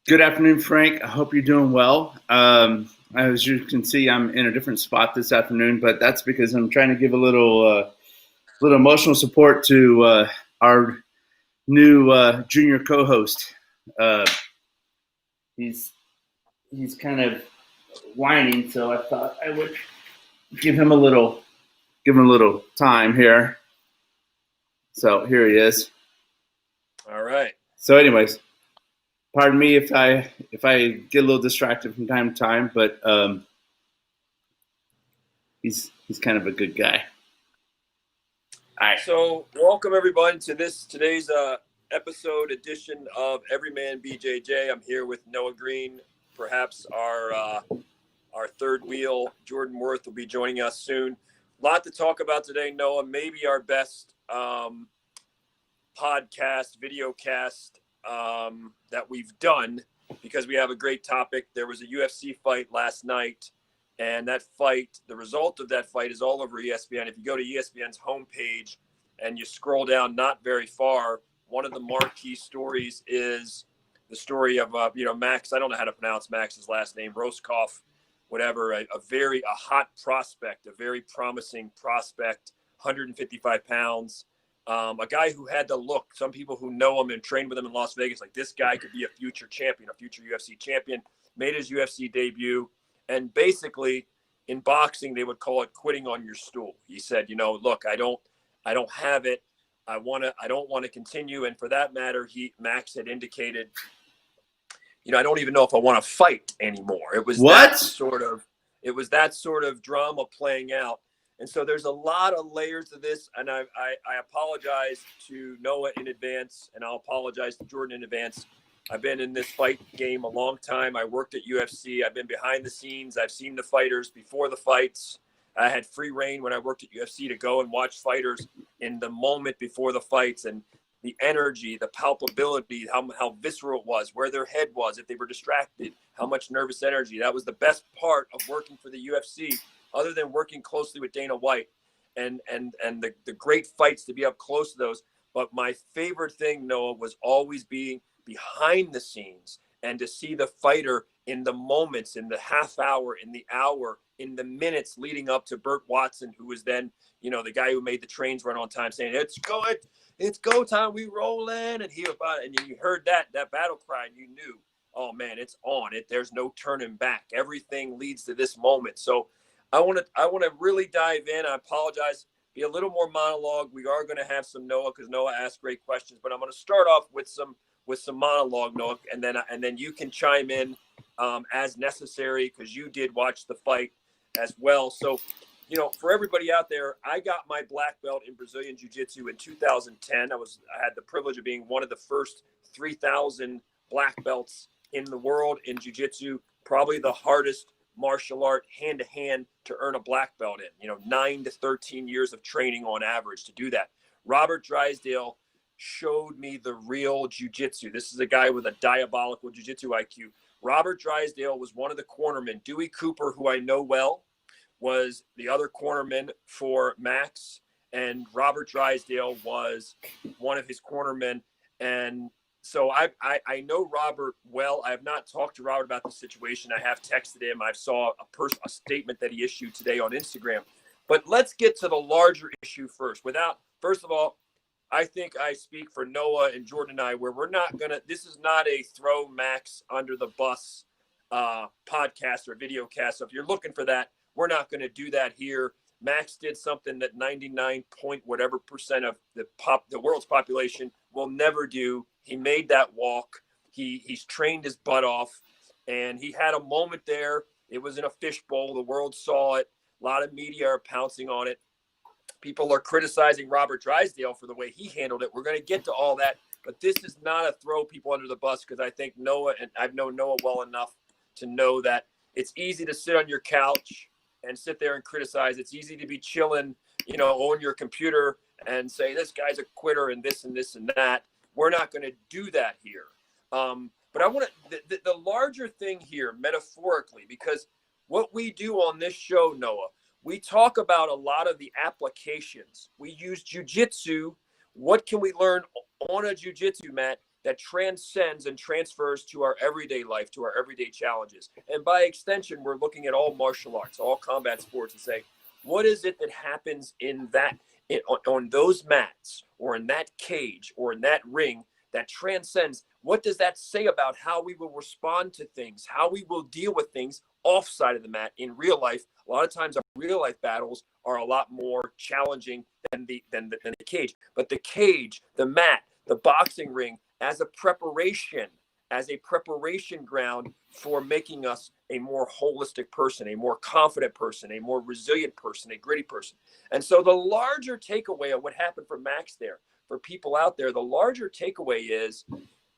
Good afternoon, Frank. I hope you're doing well. As you can see, I'm in a different spot this afternoon, but that's because I'm trying to give a little emotional support to our new junior co-host. Uh, he's he's kind of whining, so I thought I would give him a little time here. So here he is. All right. So, anyways, pardon me if I get a little distracted from time to time, but he's kind of a good guy. All right. So welcome everyone to today's episode edition of Everyman BJJ. I'm here with Noah Green. Perhaps our third wheel, Jordan Worth, will be joining us soon. A lot to talk about today, Noah. Maybe our best podcast, video cast that we've done because we have a great topic. There was a UFC fight last night. And that fight, the result of that fight is all over ESPN. If you go to ESPN's homepage and you scroll down not very far, one of the marquee stories is the story of, Max. I don't know how to pronounce Max's last name, Roscoff, whatever, a hot prospect, a very promising prospect, 155 pounds, a guy who had the look. Some people who know him and trained with him in Las Vegas, like this guy could be a future champion, a future UFC champion, made his UFC debut. And basically, in boxing, they would call it quitting on your stool. He said, look, I don't have it. I don't want to continue. And for that matter, Max had indicated, I don't even know if I want to fight anymore. It was that sort of drama playing out. And so there's a lot of layers to this. And I apologize to Noah in advance, and I'll apologize to Jordan in advance. I've been in this fight game a long time. I worked at UFC. I've been behind the scenes. I've seen the fighters before the fights. I had free reign when I worked at UFC to go and watch fighters in the moment before the fights, and the energy, the palpability, how visceral it was, where their head was, if they were distracted, how much nervous energy. That was the best part of working for the UFC, other than working closely with Dana White and the great fights, to be up close to those. But my favorite thing, Noah, was always being behind the scenes and to see the fighter in the moments, in the half hour, in the hour, in the minutes leading up to Burt Watson, who was then, the guy who made the trains run on time, saying, it's go time, we roll in. And you heard that battle cry, and you knew, oh man, it's on. There's no turning back. Everything leads to this moment. So I want to really dive in. I apologize, be a little more monologue. We are going to have some Noah, because Noah asked great questions, but I'm going to start off with some monologue, Noah, and then you can chime in as necessary, because you did watch the fight as well. So, for everybody out there, I got my black belt in Brazilian Jiu-Jitsu in 2010. I had the privilege of being one of the first 3,000 black belts in the world in Jiu-Jitsu, probably the hardest martial art hand-to-hand to earn a black belt in, 9 to 13 years of training on average to do that. Robert Drysdale showed me the real jiu-jitsu. This is a guy with a diabolical jiu-jitsu IQ. Robert Drysdale was one of the cornermen. Dewey Cooper, who I know well, was the other cornerman for Max, and Robert Drysdale was one of his cornermen. And so I know Robert well. I have not talked to Robert about the situation. I have texted him. I saw a statement that he issued today on Instagram. But let's get to the larger issue first. First of all, I think I speak for Noah and Jordan and I, where this is not a throw Max under the bus podcast or video cast. So if you're looking for that, we're not going to do that here. Max did something that 99 point whatever percent of the world's population will never do. He made that walk. He's trained his butt off, and he had a moment there. It was in a fishbowl. The world saw it. A lot of media are pouncing on it. People are criticizing Robert Drysdale for the way he handled it. We're going to get to all that, but this is not a throw people under the bus, because I think Noah, and I've known Noah well enough to know that it's easy to sit on your couch and sit there and criticize. It's easy to be chilling, on your computer and say, this guy's a quitter and this and this and that. We're not going to do that here. But I want to, the larger thing here, metaphorically, because what we do on this show, Noah, we talk about a lot of the applications. We use jiu-jitsu. What can we learn on a jiu-jitsu mat that transcends and transfers to our everyday life, to our everyday challenges. And by extension, we're looking at all martial arts, all combat sports, and say, what is it that happens in that, on those mats, or in that cage, or in that ring, that transcends? What does that say about how we will respond to things, how we will deal with things offside of the mat in real life? A lot of times our real life battles are a lot more challenging than the cage. But the cage, the mat, the boxing ring, as a preparation ground for making us a more holistic person, a more confident person, a more resilient person, a gritty person. And so the larger takeaway of what happened for Max there, for people out there, the larger takeaway is,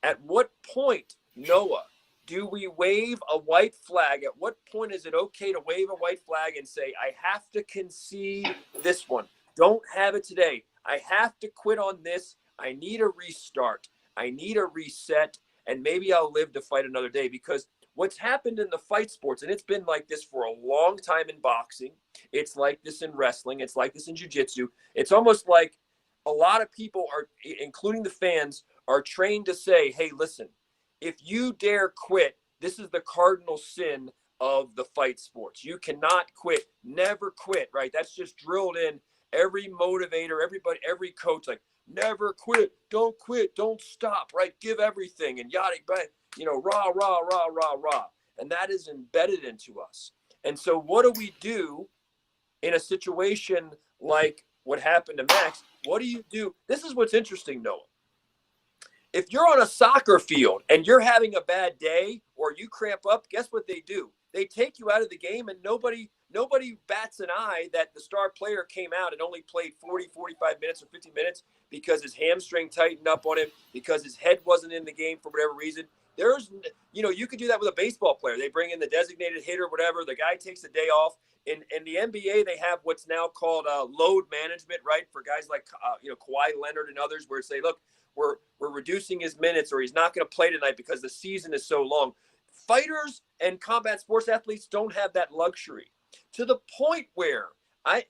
at what point, Noah, do we wave a white flag? At what point is it okay to wave a white flag and say, I have to concede this one? Don't have it today. I have to quit on this. I need a restart. I need a reset, and maybe I'll live to fight another day. Because what's happened in the fight sports, and it's been like this for a long time in boxing, it's like this in wrestling, it's like this in jiu-jitsu. It's almost like a lot of people are, including the fans, are trained to say, hey, listen, if you dare quit, this is the cardinal sin of the fight sports. You cannot quit, never quit, right? That's just drilled in. Every motivator, everybody, every coach, like, never quit, don't stop, right? Give everything, and yada, rah, rah, rah, rah, rah. And that is embedded into us. And so what do we do in a situation like what happened to Max? What do you do? This is what's interesting, Noah. If you're on a soccer field and you're having a bad day or you cramp up, guess what they do? They take you out of the game, and nobody bats an eye that the star player came out and only played 40, 45 minutes or 50 minutes because his hamstring tightened up on him, because his head wasn't in the game for whatever reason. You could do that with a baseball player. They bring in the designated hitter, whatever. The guy takes a day off. In the NBA, they have what's now called load management, right? For guys like Kawhi Leonard and others, where say, look, we're reducing his minutes, or he's not going to play tonight because the season is so long. Fighters and combat sports athletes don't have that luxury, to the point where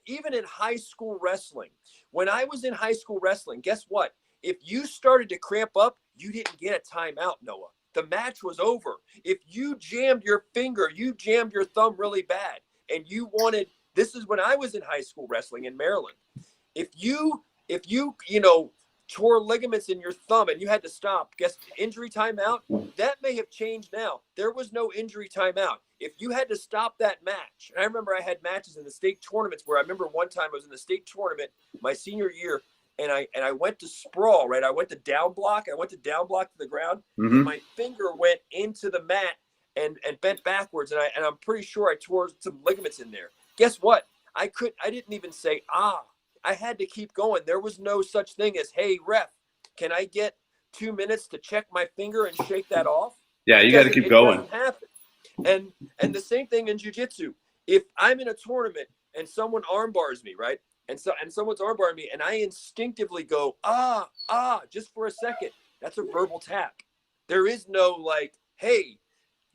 even in high school wrestling, when I was in high school wrestling, guess what? If you started to cramp up, you didn't get a timeout, Noah. The match was over. If you jammed your finger, you jammed your thumb really bad, and you wanted, this is when I was in high school wrestling in Maryland. If you tore ligaments in your thumb and you had to stop, guess injury timeout? That may have changed now. There was no injury timeout. If you had to stop that match, and I remember I had matches in the state tournaments where I remember one time I was in the state tournament my senior year, and I went to sprawl, right? I went to down block. I went to down block to the ground, and my finger went into the mat and bent backwards, and I'm pretty sure I tore some ligaments in there. Guess what? I didn't even say, I had to keep going. There was no such thing as, hey, ref, can I get 2 minutes to check my finger and shake that off? Yeah, you got to keep going. It doesn't happen. And the same thing in jiu-jitsu. If I'm in a tournament and someone arm bars me, right? And someone's arm barring me, and I instinctively go, just for a second. That's a verbal tap. There is no like, hey,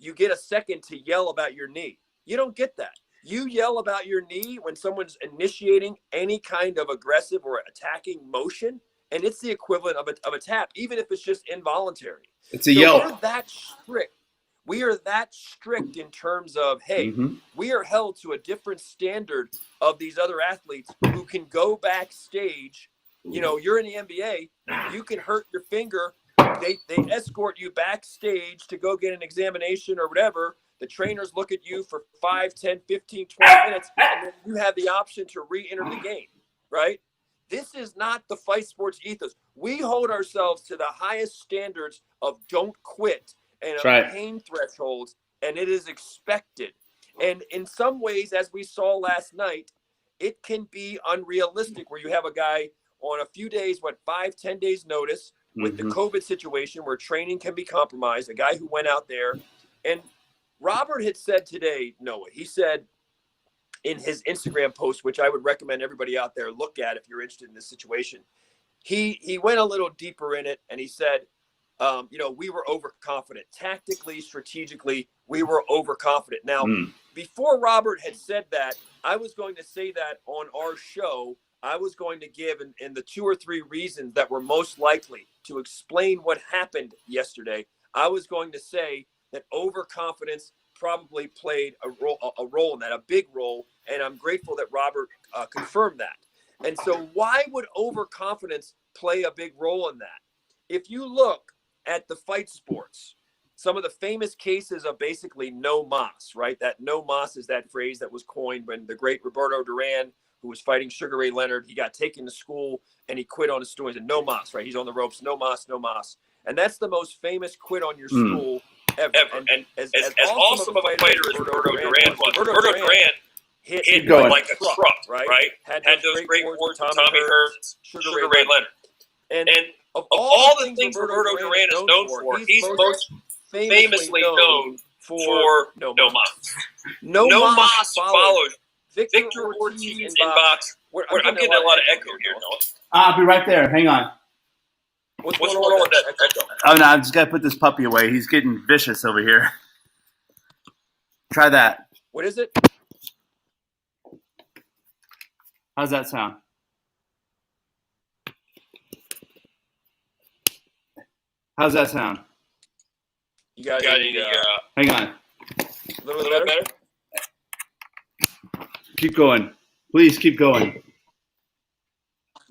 you get a second to yell about your knee. You don't get that. You yell about your knee when someone's initiating any kind of aggressive or attacking motion, and it's the equivalent of a tap, even if it's just involuntary. It's a yell. We're that strict. We are that strict in terms of, hey, we are held to a different standard of these other athletes who can go backstage. You're in the NBA, you can hurt your finger. They escort you backstage to go get an examination or whatever. The trainers look at you for 5, 10, 15, 20 minutes, and then you have the option to re-enter the game, right? This is not the fight sports ethos. We hold ourselves to the highest standards of don't quit and of pain thresholds, and it is expected. And in some ways, as we saw last night, it can be unrealistic where you have a guy on a few days, 5, 10 days notice with the COVID situation where training can be compromised, a guy who went out there. And Robert had said today, Noah, he said in his Instagram post, which I would recommend everybody out there look at if you're interested in this situation, he went a little deeper in it, and he said, we were overconfident. Tactically, strategically, we were overconfident. Now, before Robert had said that, I was going to say that on our show I was going to give in the 2 or 3 reasons that were most likely to explain what happened yesterday. I was going to say that overconfidence probably played a role in that, a big role. And I'm grateful that Robert confirmed that. And so why would overconfidence play a big role in that? If you look at the fight sports, some of the famous cases of basically no mas, right? That no mas is that phrase that was coined when the great Roberto Duran, who was fighting Sugar Ray Leonard, he got taken to school and he quit on his stool. He said, no mas, right? He's on the ropes, no mas, no mas. And that's the most famous quit on your stool ever. And as awesome of a fighter as Roberto Duran was, Roberto Duran hit like a truck, right? Had those great wars with Tommy Hearns, Sugar Ray Leonard. And of all the things Roberto Duran is known for, he's most famously known for no mas. No mas followed Victor Ortiz in boxing. I'm getting a lot of echo here, Noah. I'll be right there. Hang on. What's going on with that echo? Oh, no, I just got to put this puppy away. He's getting vicious over here. Try that. What is it? How's that sound? How's that sound? You got any, hang on. A little bit better? Keep going. Please keep going.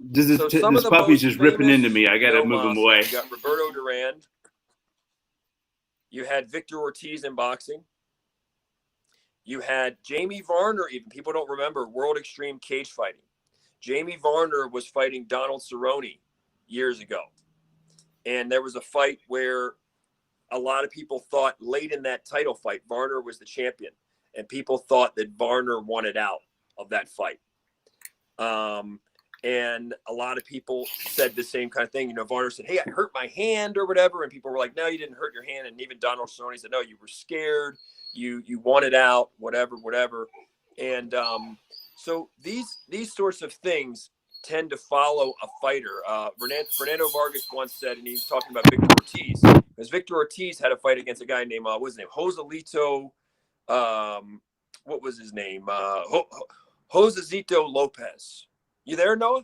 This puppy's just ripping into me. I got to move him away. You got Roberto Duran. You had Victor Ortiz in boxing. You had Jamie Varner, even. People don't remember World Extreme Cage Fighting. Jamie Varner was fighting Donald Cerrone years ago. And there was a fight where a lot of people thought late in that title fight, Varner was the champion. And people thought that Varner wanted out of that fight. And a lot of people said the same kind of thing. You know, Varner said, hey, I hurt my hand or whatever. And people were like, no, you didn't hurt your hand. And even Donald Cerrone said, no, you were scared. You wanted out, whatever. And so these sorts of things tend to follow a fighter. Fernando Vargas once said, and he's talking about Victor Ortiz, because Victor Ortiz had a fight against a guy named, what was his name? Joselito, what was his name? Joselito Lopez. You there, Noah?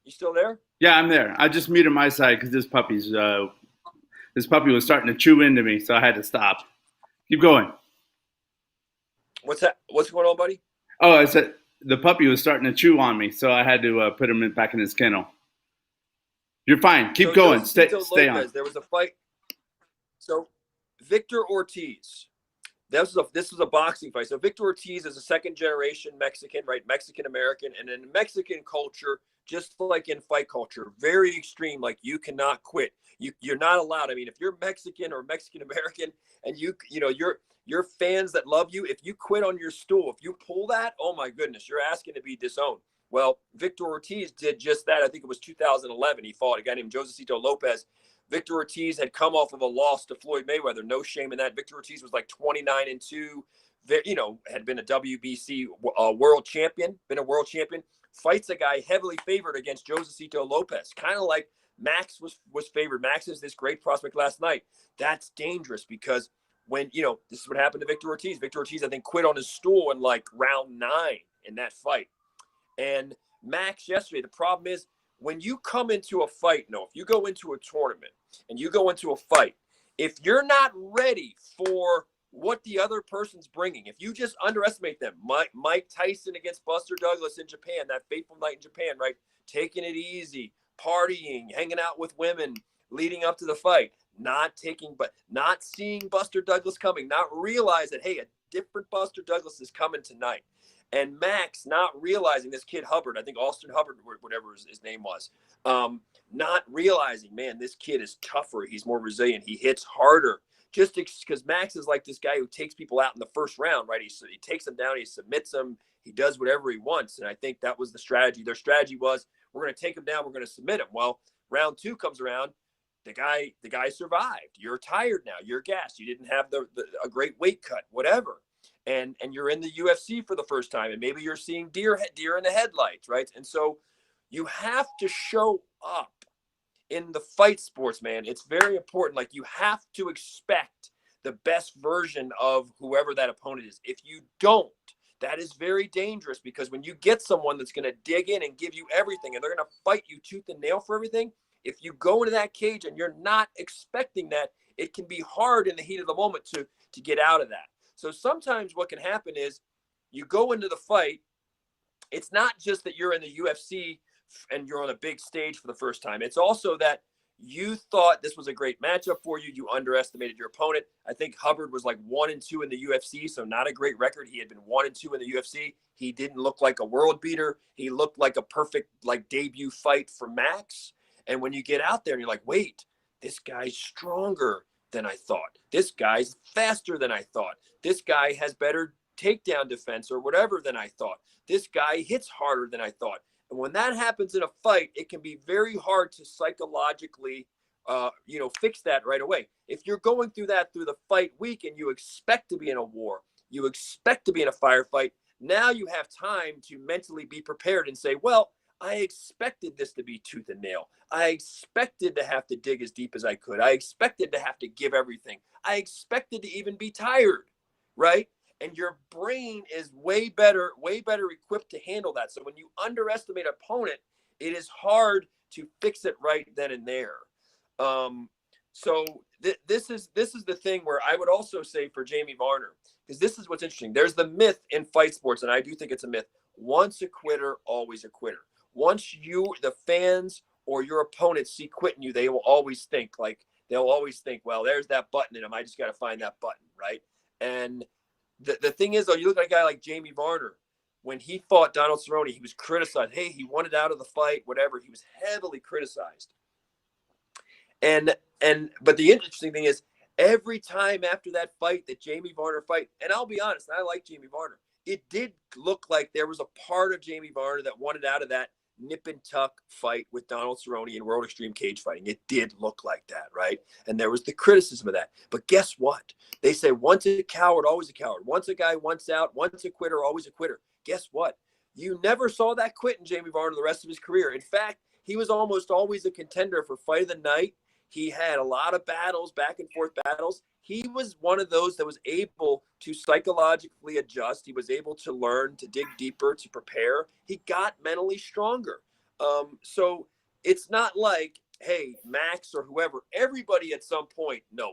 You still there? Yeah, I'm there. I just muted my side because this puppy was starting to chew into me, so I had to stop. Keep going. What's that? What's going on, buddy? Oh, I said the puppy was starting to chew on me, so I had to put him back in his kennel. You're fine. Keep going. Stay on. There was a fight. So Victor Ortiz. This was a boxing fight. So Victor Ortiz is a second-generation Mexican, right? Mexican-American. And in Mexican culture, just like in fight culture, very extreme. Like, you cannot quit. You're not allowed. I mean, if you're Mexican or Mexican-American and you're fans that love you, if you quit on your stool, if you pull that, oh, my goodness, you're asking to be disowned. Well, Victor Ortiz did just that. I think it was 2011. He fought a guy named Joselito Lopez. Victor Ortiz had come off of a loss to Floyd Mayweather. No shame in that. Victor Ortiz was like 29-2. Had been a WBC world champion. Fights a guy heavily favored against Joselito Lopez. Kind of like Max was favored. Max is this great prospect last night. That's dangerous because when, this is what happened to Victor Ortiz. Victor Ortiz, I think, quit on his stool in like round 9 in that fight. And Max yesterday, the problem is, when you come into a fight, if you go into a tournament and you go into a fight, if you're not ready for what the other person's bringing, if you just underestimate them, Mike Tyson against Buster Douglas in Japan, that fateful night in Japan, right? Taking it easy, partying, hanging out with women, leading up to the fight, not seeing Buster Douglas coming, not realize that, hey, a different Buster Douglas is coming tonight. And Max not realizing, this kid Hubbard, I think Austin Hubbard, whatever his name was, not realizing, man, this kid is tougher. He's more resilient. He hits harder. Just because Max is like this guy who takes people out in the first round, right? He takes them down. He submits them. He does whatever he wants. And I think that was the strategy. Their strategy was, we're going to take him down. We're going to submit him. Well, round 2 comes around. The guy survived. You're tired now. You're gassed. You didn't have a great weight cut, whatever. And you're in the UFC for the first time, and maybe you're seeing deer in the headlights, right? And so you have to show up in the fight sports, man. It's very important. Like, you have to expect the best version of whoever that opponent is. If you don't, that is very dangerous, because when you get someone that's going to dig in and give you everything, and they're going to fight you tooth and nail for everything, if you go into that cage and you're not expecting that, it can be hard in the heat of the moment to get out of that. So sometimes what can happen is you go into the fight. It's not just that you're in the UFC and you're on a big stage for the first time. It's also that you thought this was a great matchup for you. You underestimated your opponent. I think Hubbard was like 1-2 in the UFC, so not a great record. He had been 1-2 in the UFC. He didn't look like a world beater. He looked like a perfect like debut fight for Max. And when you get out there and you're like, wait, this guy's stronger than I thought. This guy's faster than I thought. This guy has better takedown defense or whatever than I thought. This guy hits harder than I thought. And when that happens in a fight, it can be very hard to psychologically, fix that right away. If you're going through that through the fight week and you expect to be in a war, you expect to be in a firefight, now you have time to mentally be prepared and say, well, I expected this to be tooth and nail. I expected to have to dig as deep as I could. I expected to have to give everything. I expected to even be tired, right? And your brain is way better equipped to handle that. So when you underestimate an opponent, it is hard to fix it right then and there. This is the thing where I would also say for Jamie Varner, because this is what's interesting. There's the myth in fight sports, and I do think it's a myth. Once a quitter, always a quitter. Once the fans or your opponents see quitting you, they'll always think, well, there's that button in him. I just got to find that button, right? And the thing is, though, you look at a guy like Jamie Varner. When he fought Donald Cerrone, he was criticized. Hey, he wanted out of the fight, whatever. He was heavily criticized. But the interesting thing is, every time after that fight that Jamie Varner fight, and I'll be honest, I like Jamie Varner, it did look like there was a part of Jamie Varner that wanted out of that nip and tuck fight with Donald Cerrone in World Extreme Cage Fighting. It did look like that, right? And there was the criticism of that. But guess what? They say once a coward, always a coward. Once a guy, once out. Once a quitter, always a quitter. Guess what? You never saw that quit in Jamie Varner the rest of his career. In fact, he was almost always a contender for Fight of the Night. He had a lot of battles, back and forth battles. He was one of those that was able to psychologically adjust. He was able to learn, to dig deeper, to prepare. He got mentally stronger. So it's not like, hey, Max or whoever, everybody at some point, Noah,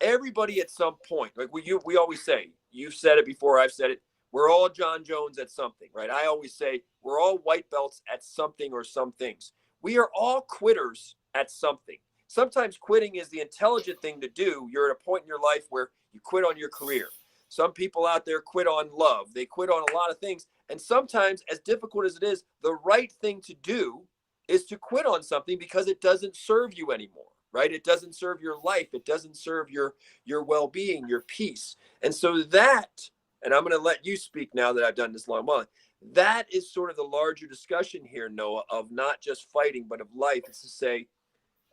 everybody at some point, like we always say, you've said it before, I've said it, we're all John Jones at something, right? I always say we're all white belts at something or some things. We are all quitters at something. Sometimes quitting is the intelligent thing to do. You're at a point in your life where you quit on your career. Some people out there quit on love. They quit on a lot of things. And sometimes, as difficult as it is, the right thing to do is to quit on something because it doesn't serve you anymore, right? It doesn't serve your life. It doesn't serve your well-being, your peace. And so that, and I'm going to let you speak now that I've done this long while, that is sort of the larger discussion here, Noah, of not just fighting, but of life. It's to say,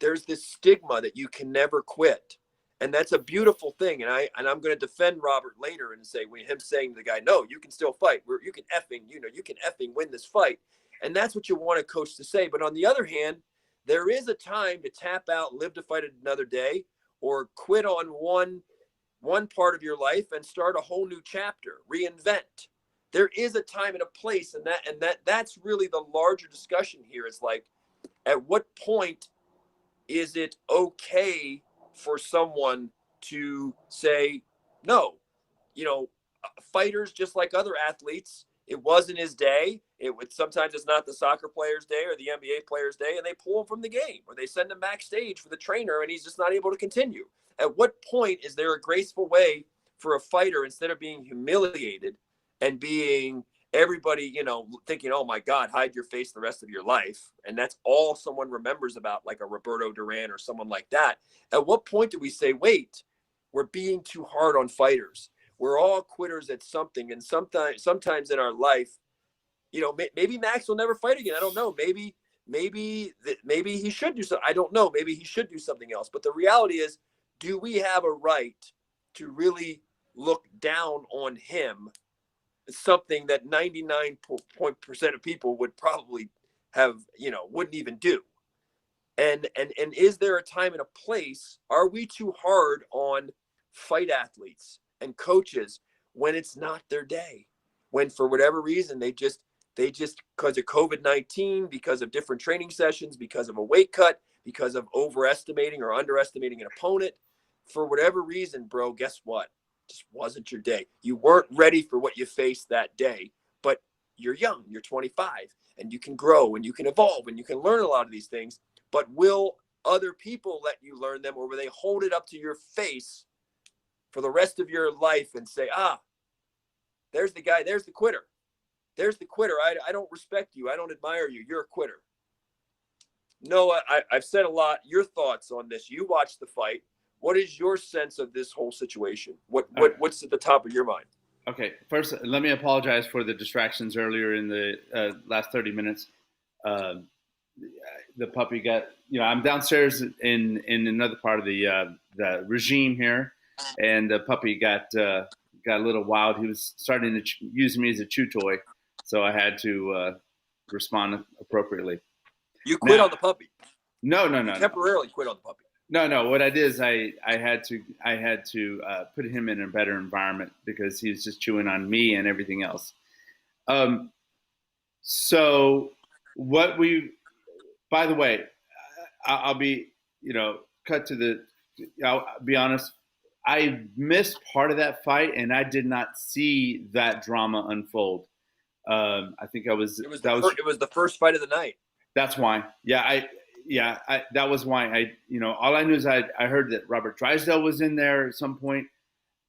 there's this stigma that you can never quit. And that's a beautiful thing. And I'm going to defend Robert later and say, when him saying to the guy, no, you can still fight. You can effing win this fight. And that's what you want a coach to say. But on the other hand, there is a time to tap out, live to fight another day, or quit on one part of your life and start a whole new chapter, reinvent. There is a time and a place, and that's really the larger discussion here. Is like, at what point is it okay for someone to say, no, fighters, just like other athletes, it wasn't his day. Sometimes it's not the soccer player's day or the NBA player's day, and they pull him from the game, or they send him backstage for the trainer and he's just not able to continue. At what point is there a graceful way for a fighter, instead of being humiliated and being everybody, thinking, oh my God, hide your face the rest of your life, and that's all someone remembers about, like a Roberto Duran or someone like that. At what point do we say, wait, we're being too hard on fighters? We're all quitters at something. And sometimes in our life, maybe Max will never fight again. I don't know. Maybe he should do something. I don't know. Maybe he should do something else. But the reality is, do we have a right to really look down on him? Something that 99% of people would probably have, wouldn't even do. And is there a time and a place? Are we too hard on fight athletes and coaches when it's not their day? when for whatever reason they just because of COVID-19, because of different training sessions, because of a weight cut, because of overestimating or underestimating an opponent, for whatever reason, bro, guess what? Just wasn't your day. You weren't ready for what you faced that day, but you're young, you're 25, and you can grow and you can evolve and you can learn a lot of these things. But will other people let you learn them, or will they hold it up to your face for the rest of your life and say, there's the guy, there's the quitter. There's the quitter. I don't respect you. I don't admire you. You're a quitter. Noah, I've said a lot. Your thoughts on this? You watched the fight. What is your sense of this whole situation? What's at the top of your mind? Okay, first, let me apologize for the distractions earlier in the last 30 minutes. The puppy got, I'm downstairs in another part of the regime here, and the puppy got a little wild. He was starting to use me as a chew toy, so I had to respond appropriately. You quit on the puppy? No. Temporarily quit on the puppy? No. What I did is I had to put him in a better environment because he was just chewing on me and everything else. So by the way, I'll be, I'll be honest. I missed part of that fight, and I did not see that drama unfold. I think it was the first fight of the night. That's why. That was why all I knew is I heard that Robert Drysdale was in there at some point,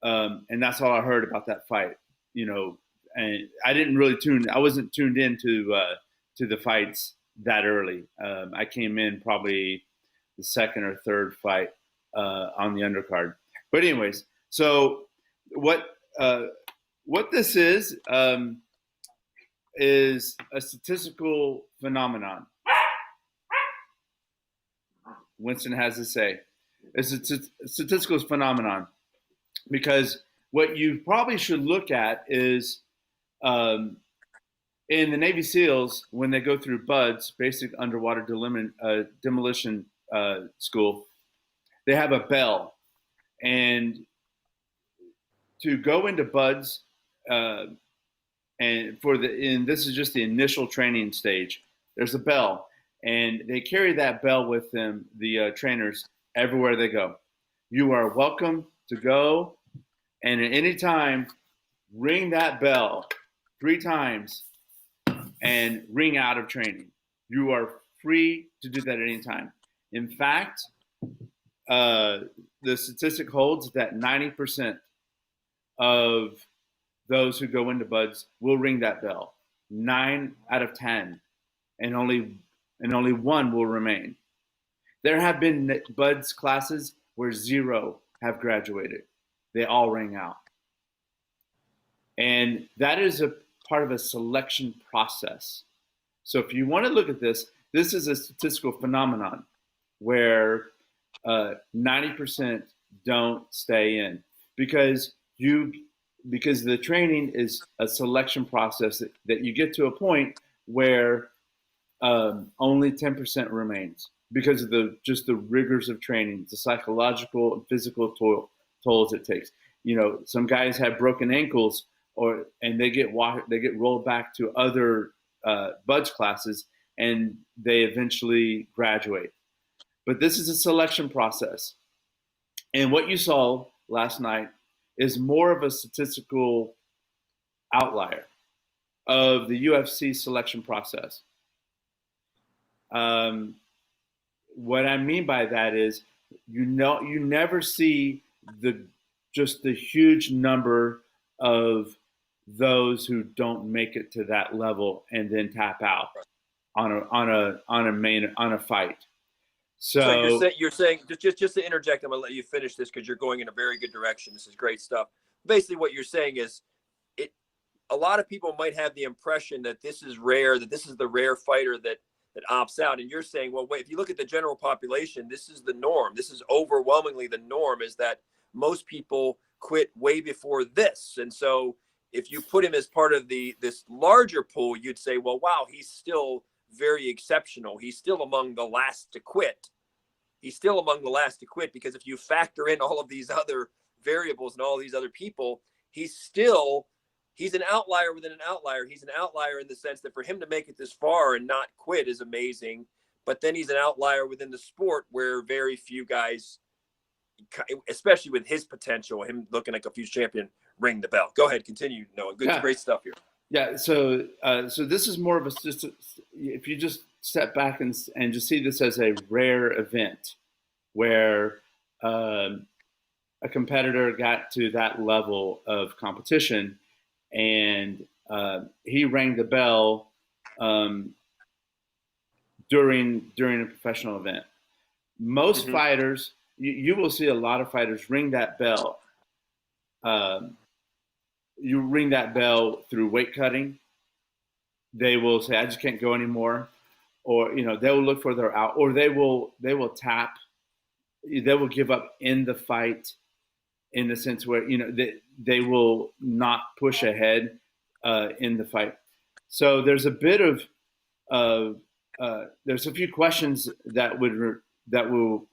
and that's all I heard about that fight. And I wasn't tuned in to the fights that early. I came in probably the second or third fight on the undercard. But anyways, so what this is a statistical phenomenon. Winston has to say. It's a statistical phenomenon because what you probably should look at is in the Navy SEALs, when they go through BUDS, basic underwater demolition school, they have a bell. And to go into BUDS, and this is just the initial training stage, there's a bell. And they carry that bell with them, the trainers, everywhere they go. You are welcome to go, and at any time, ring that bell 3 times and ring out of training. You are free to do that at any time. In fact, the statistic holds that 90% of those who go into BUDS will ring that bell. 9 out of 10, and only one will remain. There have been BUDS classes where 0 have graduated. They all rang out. And that is a part of a selection process. So if you want to look at this is a statistical phenomenon where 90% don't stay in because the training is a selection process that you get to a point where only 10% remains because of the rigors of training, the psychological and physical tolls it takes. Some guys have broken ankles, and they get rolled back to other BUDS classes, and they eventually graduate. But this is a selection process, and what you saw last night is more of a statistical outlier of the UFC selection process. What I mean by that is, you never see the huge number of those who don't make it to that level and then tap out on a fight. So you're saying just to interject, I'm gonna let you finish this because you're going in a very good direction. This is great stuff. Basically, what you're saying is, a lot of people might have the impression that this is rare, that this is the rare fighter that opts out. And you're saying, well, wait, if you look at the general population, this is the norm. This is overwhelmingly the norm, is that most people quit way before this. And so if you put him as part of this larger pool, you'd say, well, wow, he's still very exceptional. He's still among the last to quit. Because if you factor in all of these other variables and all these other people, he's still he's an outlier within an outlier. He's an outlier in the sense that for him to make it this far and not quit is amazing. But then he's an outlier within the sport where very few guys, especially with his potential, him looking like a future champion, ring the bell. Go ahead, continue, Noah. Good, great stuff here. Yeah. So this is more of if you just step back and just see this as a rare event where a competitor got to that level of competition, and he rang the bell during a professional event. Most fighters, you will see a lot of fighters ring that bell. You ring that bell through weight cutting. They will say, "I just can't go anymore," or they will look further out, or they will tap. They will give up in the fight, in the sense where they will not push ahead in the fight. So there's a bit of there's a few questions that will.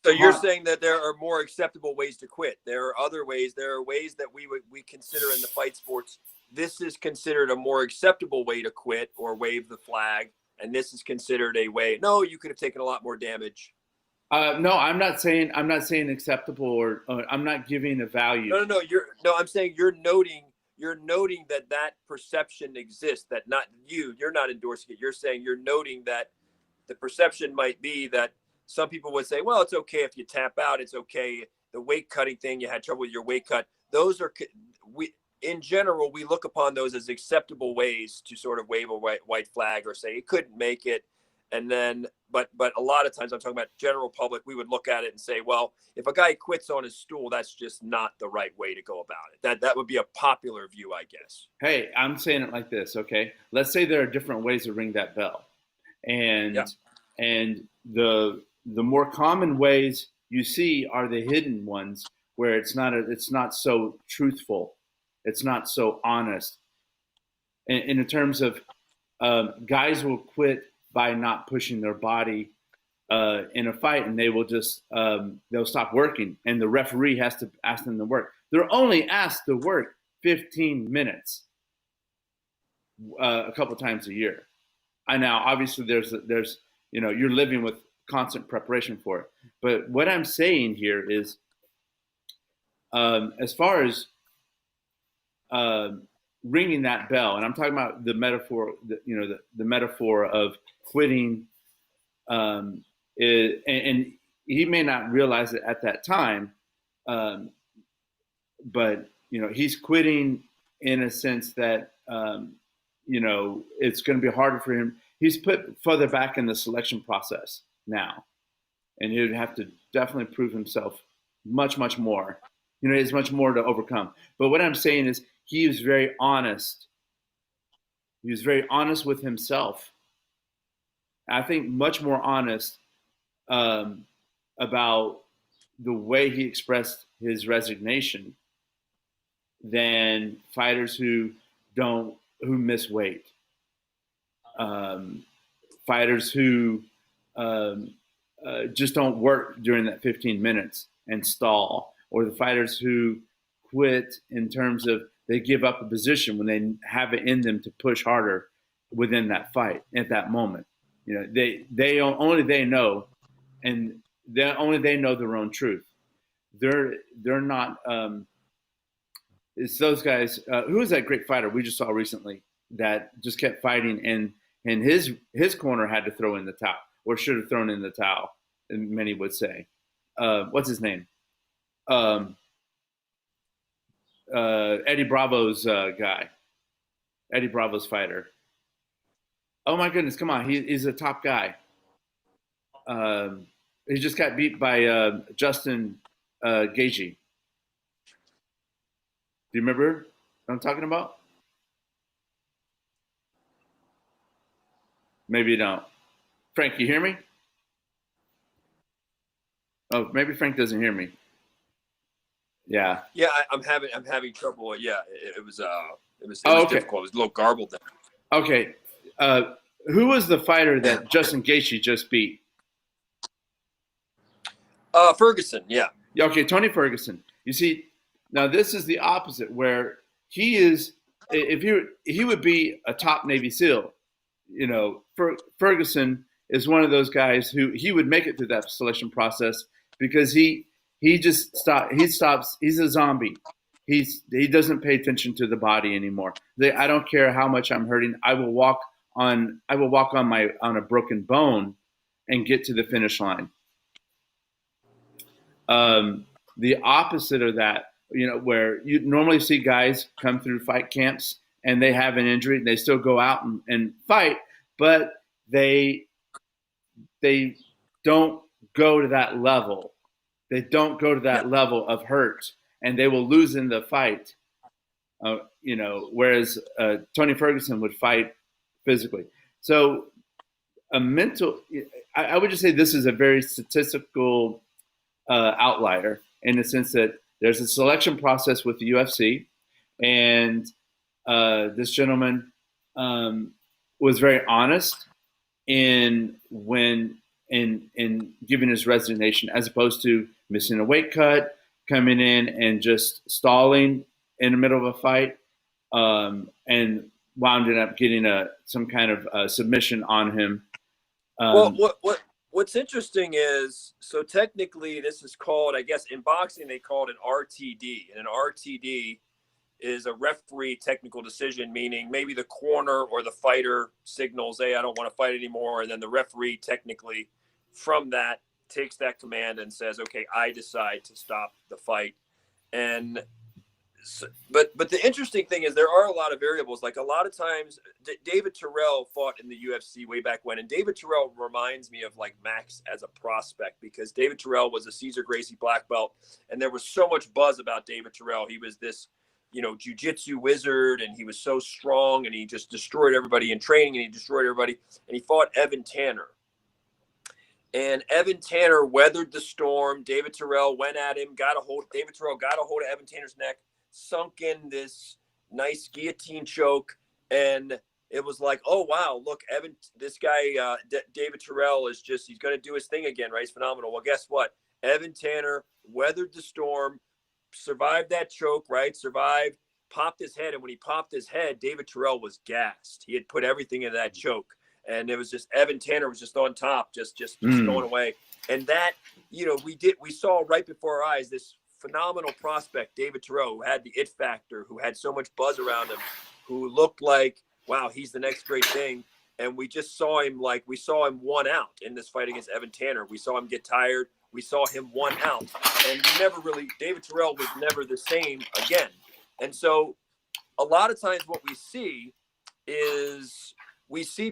So you're saying that there are more acceptable ways to quit. There are other ways. There are ways that we consider in the fight sports. This is considered a more acceptable way to quit or wave the flag, and this is considered a way. No, you could have taken a lot more damage. No, I'm not saying acceptable, or I'm not giving a value. No. I'm saying you're noting that perception exists. That you're not endorsing it. You're saying you're noting that the perception might be that some people would say, well, it's okay if you tap out. It's okay. The weight cutting thing, you had trouble with your weight cut. Those are in general, we look upon those as acceptable ways to sort of wave a white flag or say it couldn't make it. And then, but a lot of times I'm talking about general public, we would look at it and say, well, if a guy quits on his stool, that's just not the right way to go about it. That would be a popular view, I guess. Hey, I'm saying it like this, okay? Let's say there are different ways to ring that bell. And the more common ways you see are the hidden ones where it's not so truthful. It's not so honest. In terms of guys will quit by not pushing their body in a fight, and they will just they'll stop working, and the referee has to ask them to work. They're only asked to work 15 minutes a couple times a year. And now, obviously, there's you're living with constant preparation for it. But what I'm saying here is, as far as ringing that bell, and I'm talking about the metaphor, the metaphor of quitting, and he may not realize it at that time, but he's quitting in a sense that it's going to be harder for him. He's put further back in the selection process now, and he would have to definitely prove himself much more. There's much more to overcome. But what I'm saying is, he was very honest. He was very honest with himself. I think much more honest about the way he expressed his resignation than fighters who miss weight. Fighters who just don't work during that 15 minutes and stall, or the fighters who quit in terms of they give up a position when they have it in them to push harder within that fight at that moment. They only know, and they know their own truth. They're not. It's those guys. Who was that great fighter we just saw recently that just kept fighting, and his corner had to throw in the towel, or should have thrown in the towel, and many would say. What's his name? Eddie Bravo's guy. Eddie Bravo's fighter. Oh my goodness, come on. He's a top guy. He just got beat by Justin Gaethje. Do you remember what I'm talking about? Maybe you don't. Frank, you hear me? Oh, maybe Frank doesn't hear me. Yeah. Yeah, I'm having trouble. Yeah, it was difficult. It was a little garbled there. Okay. Who was the fighter that Justin Gaethje just beat? Ferguson. Yeah. Okay, Tony Ferguson. You see, now this is the opposite, where he is if he would be a top Navy SEAL. You know, Ferguson is one of those guys who he would make it through that selection process because he just stops. He's a zombie. He doesn't pay attention to the body anymore. I don't care how much I'm hurting. I will walk on a broken bone and get to the finish line. The opposite of that, you know, where you normally see guys come through fight camps and they have an injury, and they still go out and fight, but they don't go to that level. They don't go to that level of hurt, and they will lose in the fight. You know, whereas Tony Ferguson would fight physically. So I would just say this is a very statistical outlier in the sense that there's a selection process with the UFC, and this gentleman was very honest in giving his resignation, as opposed to missing a weight cut, coming in and just stalling in the middle of a fight, and wound up getting some kind of submission on him. Well, what's interesting is, so technically this is called, I guess in boxing they call it an RTD, and an RTD is a referee technical decision, meaning maybe the corner or the fighter signals, hey, I don't want to fight anymore, and then the referee technically from that takes that command and says, okay, I decide to stop the fight. And so, but the interesting thing is there are a lot of variables. Like a lot of times, David Terrell fought in the UFC way back when, and David Terrell reminds me of like Max as a prospect, because David Terrell was a Cesar Gracie black belt, and there was so much buzz about David Terrell. He was this, you know, jiu-jitsu wizard, and he was so strong, and he just destroyed everybody in training, and he destroyed everybody. And he fought Evan Tanner. And Evan Tanner weathered the storm. David Terrell went at him, David Terrell got a hold of Evan Tanner's neck, sunk in this nice guillotine choke, and it was like, oh wow, look, this guy David Terrell is he's going to do his thing again, right? He's phenomenal. Well, guess what? Evan Tanner weathered the storm, survived that choke, right? Popped his head, and when he popped his head, David Terrell was gassed. He had put everything in that choke, and it was just Evan Tanner was just on top, just going away. And that, you know, we saw right before our eyes this phenomenal prospect, David Terrell, who had the it factor, who had so much buzz around him, who looked like, wow, he's the next great thing. And we saw him one out in this fight against Evan Tanner. We saw him get tired. We saw him one out, and David Terrell was never the same again. And so a lot of times what we see is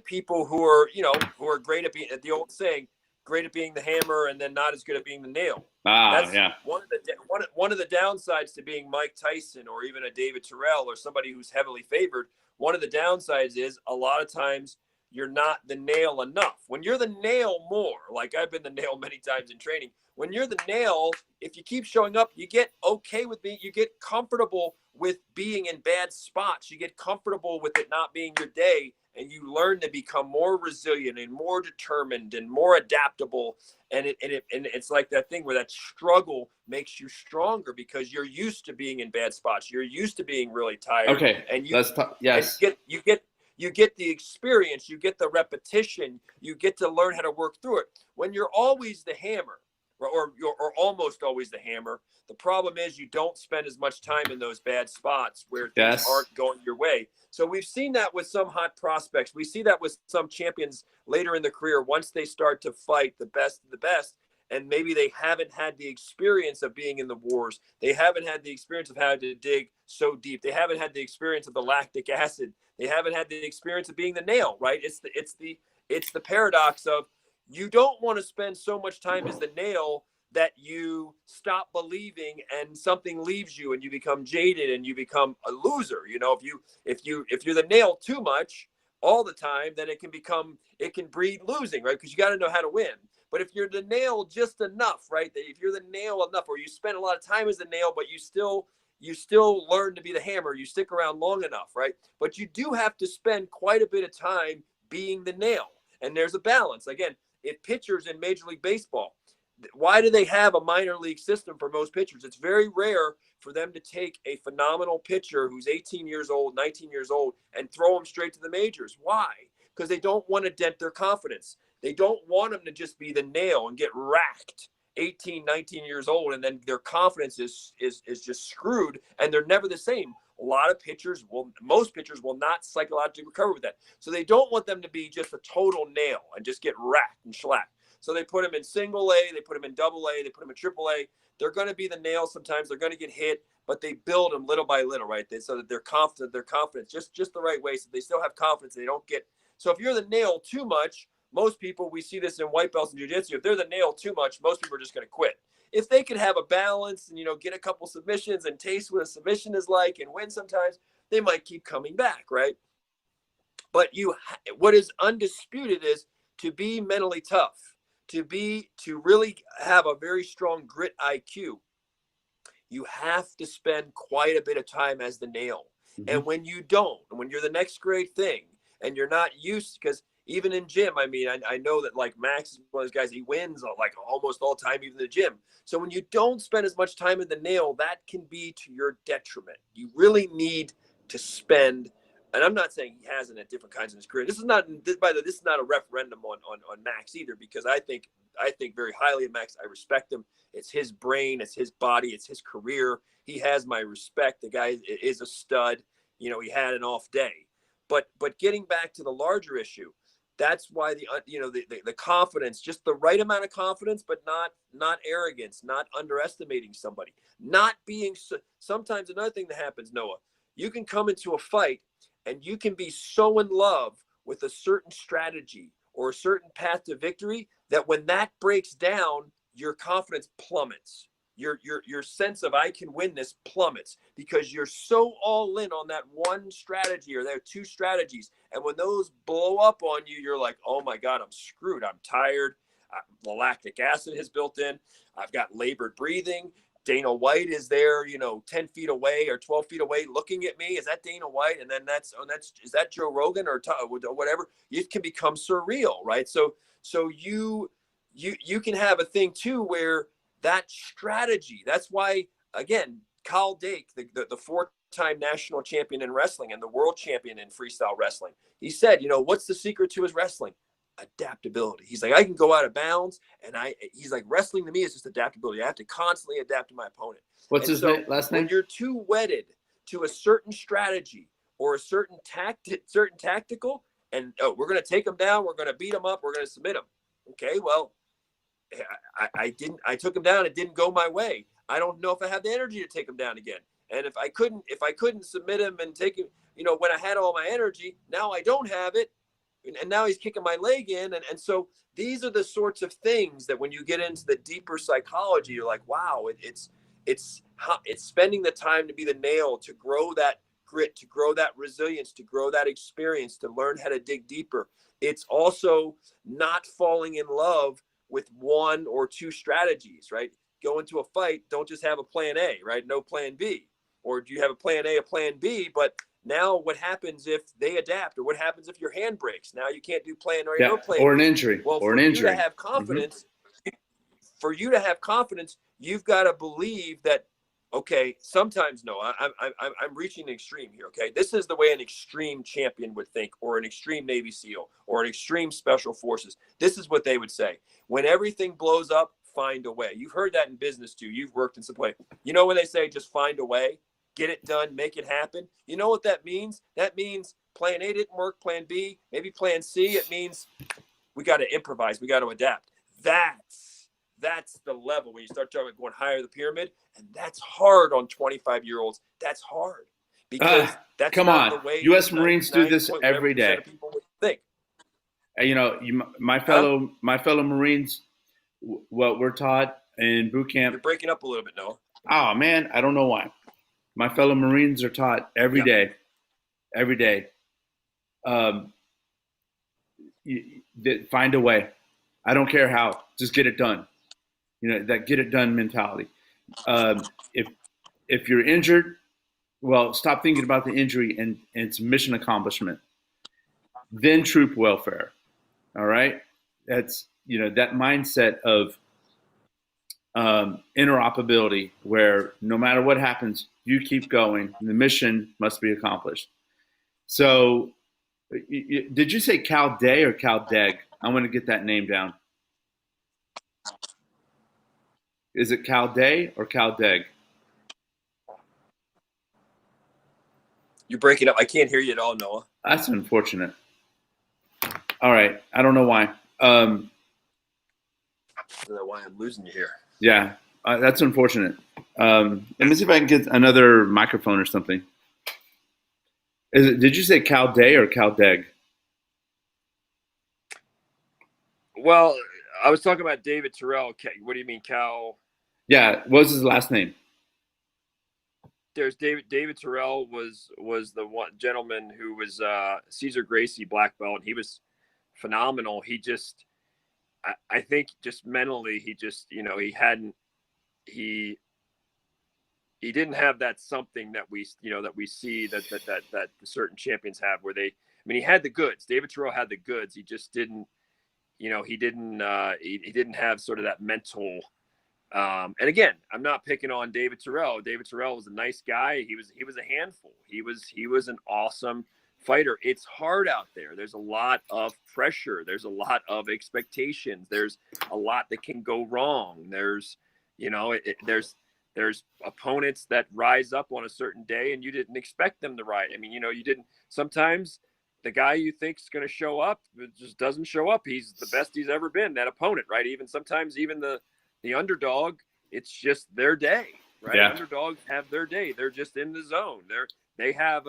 people who are great at being, at the old saying, great at being the hammer and then not as good at being the nail. That's one of the downsides to being Mike Tyson or even a David Terrell or somebody who's heavily favored. One of the downsides is a lot of times you're not the nail enough. When you're the nail more, like I've been the nail many times in training, when you're the nail, if you keep showing up, you get okay with being, you get comfortable with being in bad spots. You get comfortable with it not being your day, and you learn to become more resilient and more determined and more adaptable. And it's like that thing where that struggle makes you stronger because you're used to being in bad spots. You're used to being really tired. Okay. And yes. You get the experience, you get the repetition, you get to learn how to work through it. When you're always the hammer, or almost always the hammer, the problem is you don't spend as much time in those bad spots where things aren't going your way. So we've seen that with some hot prospects. We see that with some champions later in the career once they start to fight the best of the best. And maybe they haven't had the experience of being in the wars. They haven't had the experience of having to dig so deep. They haven't had the experience of the lactic acid. They haven't had the experience of being the nail, right? It's the paradox of you don't want to spend so much time as the nail that you stop believing and something leaves you and you become jaded and you become a loser. You know, if you're the nail too much all the time, then it can breed losing, right? Because you got to know how to win. But if you're the nail just enough, right? If you're the nail enough, or you spend a lot of time as the nail, but you still learn to be the hammer, you stick around long enough, right? But you do have to spend quite a bit of time being the nail. And there's a balance. Again, if pitchers in Major League Baseball, why do they have a minor league system for most pitchers? It's very rare for them to take a phenomenal pitcher who's 18 years old, 19 years old, and throw him straight to the majors. Why? Because they don't want to dent their confidence. They don't want them to just be the nail and get racked 18, 19 years old, and then their confidence is just screwed, and they're never the same. Most pitchers will not psychologically recover with that. So they don't want them to be just a total nail and just get racked and shellacked. So they put them in single A, they put them in double A, they put them in triple A. They're going to be the nail sometimes. They're going to get hit, but they build them little by little, right? So that they're confident, just the right way, so they still have confidence. They don't get. So if you're the nail too much, most people, we see this in white belts and jiu-jitsu, if they're the nail too much, most people are just going to quit. If they could have a balance and, get a couple submissions and taste what a submission is like and win sometimes, they might keep coming back, right? But what is undisputed is to be mentally tough, to really have a very strong grit IQ, you have to spend quite a bit of time as the nail. Mm-hmm. And when you don't, and when you're the next great thing and you're not used, because even in gym, I mean, I know that like Max is one of those guys, he wins like almost all time, even in the gym. So when you don't spend as much time in the nail, that can be to your detriment. You really need to spend, and I'm not saying he hasn't at different kinds of his career. This is not a referendum on Max either, because I think very highly of Max. I respect him. It's his brain, it's his body, it's his career. He has my respect. The guy is a stud. He had an off day. But getting back to the larger issue, that's why the confidence, just the right amount of confidence, but not arrogance, not underestimating somebody, not being. Sometimes another thing that happens, Noah, you can come into a fight and you can be so in love with a certain strategy or a certain path to victory that when that breaks down, your confidence plummets. Your sense of I can win this plummets because you're so all in on that one strategy or there are two strategies. And when those blow up on you, you're like, oh my God, I'm screwed. I'm tired. The lactic acid has built in. I've got labored breathing. Dana White is there, 10 feet away or 12 feet away looking at me. Is that Dana White? And then is that Joe Rogan or whatever? It can become surreal, right? So you can have a thing too where that strategy, that's why, again, Kyle Dake, the four-time national champion in wrestling and the world champion in freestyle wrestling, he said, what's the secret to his wrestling? Adaptability. He's like, I can go out of bounds, and he's like, wrestling to me is just adaptability. I have to constantly adapt to my opponent. What's his last name? When you're too wedded to a certain strategy or a certain tactical, and we're going to take them down, we're going to beat them up, we're going to submit them. Okay, well, I took him down. It didn't go my way. I don't know if I have the energy to take him down again. And if I couldn't submit him and take him, when I had all my energy, now I don't have it. And now he's kicking my leg in. And so these are the sorts of things that when you get into the deeper psychology, you're like, wow, it's spending the time to be the nail, to grow that grit, to grow that resilience, to grow that experience, to learn how to dig deeper. It's also not falling in love with one or two strategies, right? Go into a fight, don't just have a plan A, right? No plan B. Or do you have a plan A, a plan B, but now what happens if they adapt, or what happens if your hand breaks? Now you can't do plan A or plan B. Or an injury. Well, or an injury. You to have confidence, for you to have confidence, you've got to believe that, okay, sometimes no, I'm reaching an extreme here, okay? This is the way an extreme champion would think, or an extreme Navy SEAL, or an extreme special forces. This is what they would say. When everything blows up, find a way. You've heard that in business too. You've worked in some way. When they say just find a way, get it done, make it happen. You know what that means? That means plan A didn't work, plan B, maybe plan C. It means we got to improvise. We got to adapt. That's the level when you start talking about going higher the pyramid. And that's hard on 25-year-olds. That's hard because that's not the way U.S. Marines do this every day. People would think. My fellow Marines, what we're taught in boot camp. You're breaking up a little bit, Noah. Oh man, I don't know why. My fellow Marines are taught every day. Find a way. I don't care how. Just get it done. That get it done mentality. If you're injured, well, stop thinking about the injury and it's mission accomplishment. Then troop welfare. All right. That's, that mindset of interoperability, where no matter what happens, you keep going. The mission must be accomplished. So, did you say Cal Day or Cal Deg? I want to get that name down. Is it Cal Day or Cal Deg? You're breaking up. I can't hear you at all, Noah. That's unfortunate. All right, I don't know why. I don't know why I'm losing you here. Yeah, that's unfortunate. Let me see if I can get another microphone or something. Did you say Cal Day or Cal Deg? Well, I was talking about David Terrell. What do you mean, Cal? Yeah, what was his last name? There's David Terrell was the one gentleman who was Cesar Gracie black belt. He was phenomenal. He just, I think, just mentally, he just, he didn't have that something that we see that certain champions have, where he had the goods. David Terrell had the goods. He just didn't, he didn't have sort of that mental. And again, I'm not picking on David Terrell. David Terrell was a nice guy. He was a handful. He was an awesome fighter. It's hard out there. There's a lot of pressure. There's a lot of expectations. There's a lot that can go wrong. There's opponents that rise up on a certain day and you didn't expect them to rise. You didn't. Sometimes the guy you think is going to show up just doesn't show up. He's the best he's ever been, that opponent, right? Sometimes the underdog, it's just their day, right? Yeah. Underdogs have their day. They're just in the zone. They have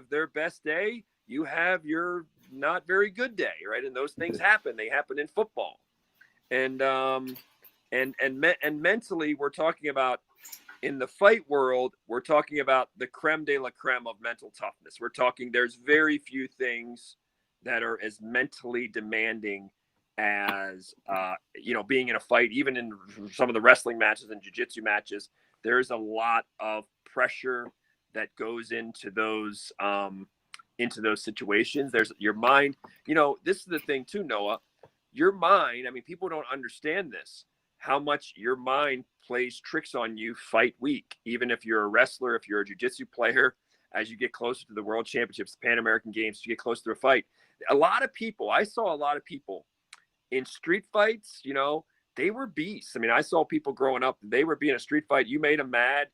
their best day. You have your not very good day, right? And those things happen. They happen in football. And mentally, we're talking about, in the fight world, we're talking about the creme de la creme of mental toughness. We're talking, there's very few things that are as mentally demanding as being in a fight. Even in some of the wrestling matches and jiu-jitsu matches, there's a lot of pressure that goes into those situations. There's your mind. This is the thing too, Noah. Your mind, people don't understand this, how much your mind plays tricks on you fight week. Even if you're a wrestler, if you're a jiu-jitsu player, as you get closer to the World Championships, Pan American Games, you get closer to a fight. I saw a lot of people in street fights, they were beasts. I saw people growing up, they were being a street fight. You made them mad.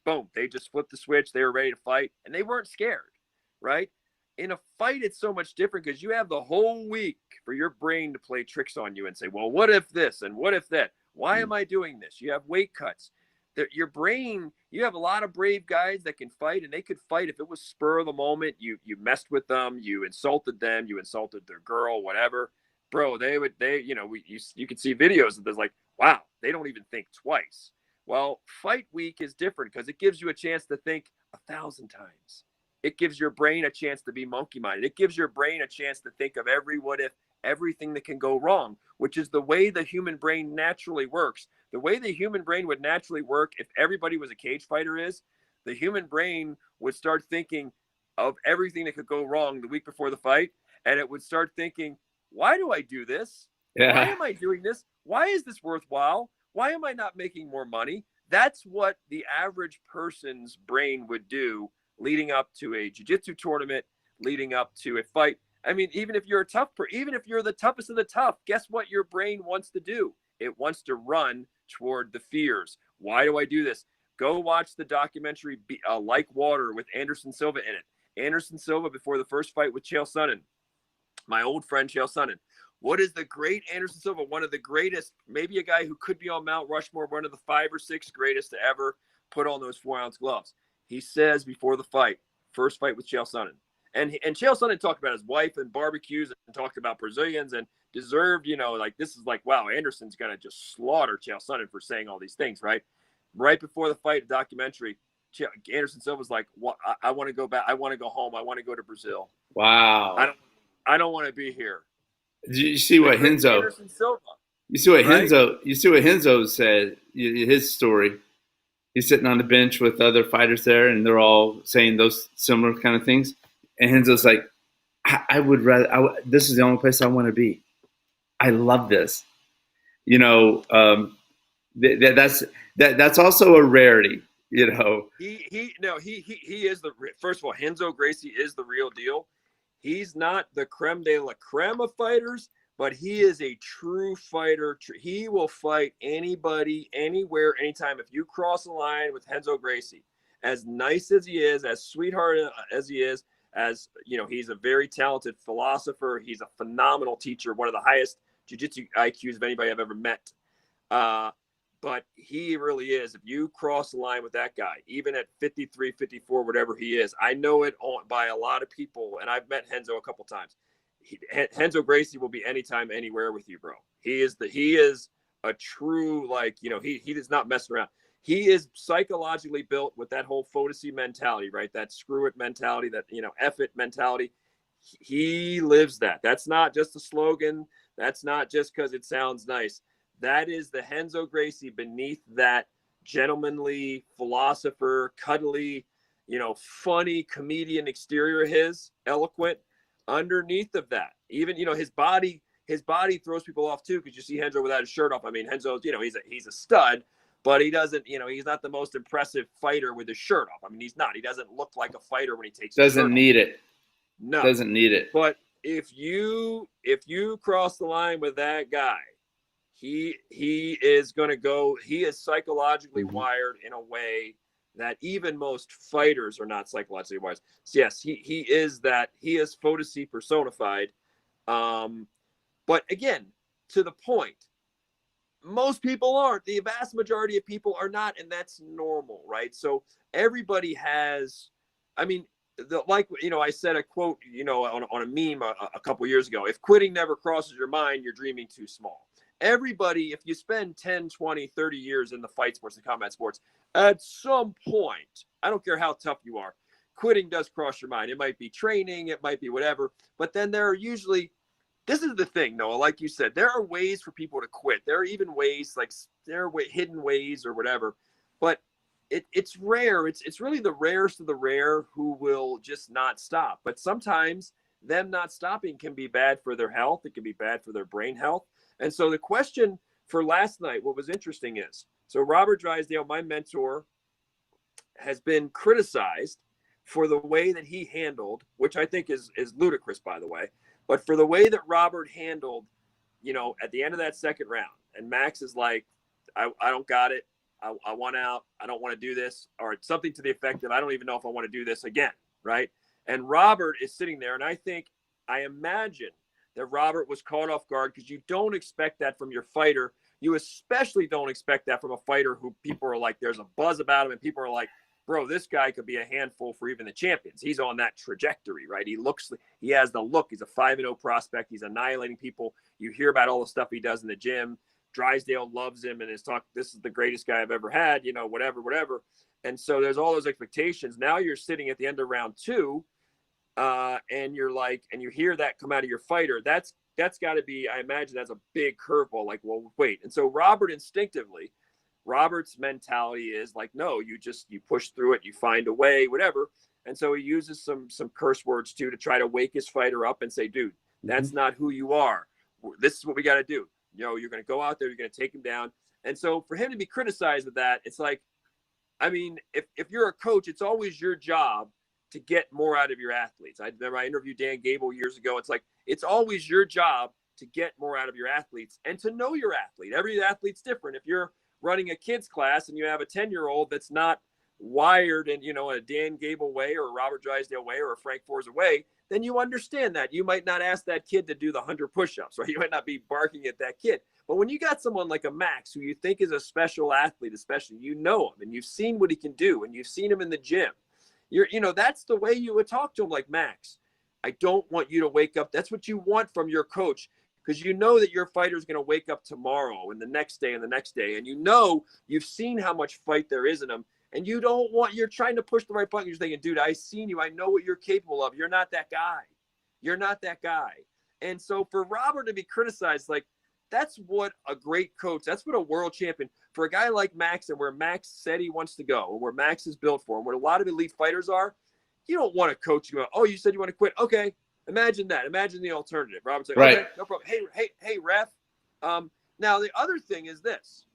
Boom. They just flipped the switch. They were ready to fight and they weren't scared, right? In a fight, it's so much different because you have the whole week for your brain to play tricks on you and say, well, what if this? And what if that? Why am I doing this? You have weight cuts. Your brain, you have a lot of brave guys that can fight, and they could fight if it was spur of the moment. You messed with them, you insulted them, you insulted their girl, whatever. Bro, you could see videos of this, like, wow, they don't even think twice. Well, fight week is different because it gives you a chance to think 1,000 times. It gives your brain a chance to be monkey-minded. It gives your brain a chance to think of every what if, everything that can go wrong, which is the way the human brain naturally works. The way the human brain would naturally work if everybody was a cage fighter is, the human brain would start thinking of everything that could go wrong the week before the fight, and it would start thinking, why do I do this? Yeah. Why am I doing this? Why is this worthwhile? Why am I not making more money? That's what the average person's brain would do leading up to a jiu-jitsu tournament, leading up to a fight. Even if you're even if you're the toughest of the tough, guess what your brain wants to do? It wants to run toward the fears. Why do I do this? Go watch the documentary Like Water with Anderson Silva in it. Anderson Silva before the first fight with Chael Sonnen, my old friend Chael Sonnen. What is the great Anderson Silva? One of the greatest, maybe a guy who could be on Mount Rushmore, one of the 5 or 6 greatest to ever put on those 4-ounce gloves. He says before the fight, first fight with Chael Sonnen. And Chael Sonnen talked about his wife and barbecues and talked about Brazilians and deserved, this is like, wow, Anderson's going to just slaughter Chael Sonnen for saying all these things, right? Right before the fight, documentary, Anderson Silva was like, I want to go back. I want to go home. I want to go to Brazil. Wow. I don't want to be here. You see what Henzo? Anderson Silva. You see what right? Henzo said. His story. He's sitting on the bench with other fighters there, and they're all saying those similar kind of things. And Henzo's like, I would rather. This is the only place I want to be. I love this. That's also a rarity, you know. He is the first of all. Renzo Gracie is the real deal. He's not the creme de la creme of fighters, but he is a true fighter. He will fight anybody, anywhere, anytime. If you cross the line with Renzo Gracie, as nice as he is, as sweetheart as he is, as you know, he's a very talented philosopher. He's a phenomenal teacher, one of the highest jiu-jitsu IQs of anybody I've ever met. But he really is. If you cross the line with that guy, even at 53, 54, whatever he is, I know it by a lot of people, and I've met Renzo a couple times. Renzo Gracie will be anytime, anywhere with you, bro. He is a true, like, you know, he does not mess around. He is psychologically built with that whole Fodacy mentality, right? That screw it mentality, that, you know, F it mentality. He lives that. That's not just a slogan. That's not just because it sounds nice. That is the Renzo Gracie beneath that gentlemanly philosopher, cuddly, you know, funny comedian exterior of his, eloquent. Underneath of that, even, you know, his body throws people off too, because you see Renzo without his shirt off. I mean, Renzo's, you know, he's a stud, but he doesn't, you know, he's not the most impressive fighter with his shirt off. I mean, he's not. He doesn't look like a fighter when he takes his shirt off. Doesn't need it. No. Doesn't need it. But if you cross the line with that guy, he is going to go. He is psychologically wired in a way that even most fighters are not psychologically wired. So yes, he is that. He is Fodacy personified. But again, to the point, most people aren't. The vast majority of people are not, and that's normal, right? So everybody has. I mean, like, you know, I said a quote, you know, on a meme a couple years ago. If quitting never crosses your mind, you're dreaming too small. Everybody, if you spend 10, 20, 30 years in the fight sports and combat sports, at some point, I don't care how tough you are, quitting does cross your mind. It might be training, it might be whatever, but then there are usually, this is the thing, Noah, like you said, there are ways for people to quit. There are even ways, like there are hidden ways or whatever, but it's rare. It's really the rarest of the rare who will just not stop. But sometimes them not stopping can be bad for their health. It can be bad for their brain health. And so the question for last night, what was interesting is, so Robert Drysdale, my mentor, has been criticized for the way that he handled, which I think is ludicrous, by the way, but for the way that Robert handled, you know, at the end of that second round. And Max is like, I don't got it. I want out. I don't want to do this, or something to the effect of, I don't even know if I want to do this again, right? And Robert is sitting there, and I imagine that Robert was caught off guard, because you don't expect that from your fighter. You especially don't expect that from a fighter who people are like, there's a buzz about him, and people are like, bro, this guy could be a handful for even the champions. He's on that trajectory, right? He has the look. He's a 5-0 prospect. He's annihilating people. You hear about all the stuff he does in the gym. Drysdale loves him and is talking, this is the greatest guy I've ever had, you know, whatever. And so there's all those expectations. Now you're sitting at the end of round 2, and you're like, and you hear that come out of your fighter. That's got to be, I imagine that's a big curveball. Like, well, wait. And so Robert's mentality is like, no, you push through it, you find a way, whatever. And so he uses some curse words too, to try to wake his fighter up and say, dude, that's not who you are. This is what we got to do. You know, you're going to go out there, you're going to take him down. And so for him to be criticized of that, it's like, I mean, if you're a coach, it's always your job to get more out of your athletes. I remember I interviewed Dan Gable years ago. It's like, it's always your job to get more out of your athletes and to know your athlete. Every athlete's different. If you're running a kids class and you have a 10-year-old that's not wired in, you know, a Dan Gable way or a Robert Drysdale way or a Frank Forza way, then you understand that. You might not ask that kid to do the 100 push-ups, right? You might not be barking at that kid. But when you got someone like a Max, who you think is a special athlete, especially, you know him and you've seen what he can do and you've seen him in the gym, you know, that's the way you would talk to him, like, Max, I don't want you to wake up. That's what you want from your coach, because you know that your fighter is going to wake up tomorrow and the next day and the next day. And you know, you've seen how much fight there is in him. And you don't want, you're trying to push the right button. You're thinking, dude, I've seen you. I know what you're capable of. You're not that guy. You're not that guy. And so for Robert to be criticized, like, that's what a great coach, that's what a world champion, for a guy like Max, and where Max said he wants to go, and where Max is built for, and what a lot of elite fighters are, you don't want to coach you. Oh, you said you want to quit. Okay. Imagine that. Imagine the alternative. Robert's like, right. Okay, no problem. Hey, ref. Now the other thing is this.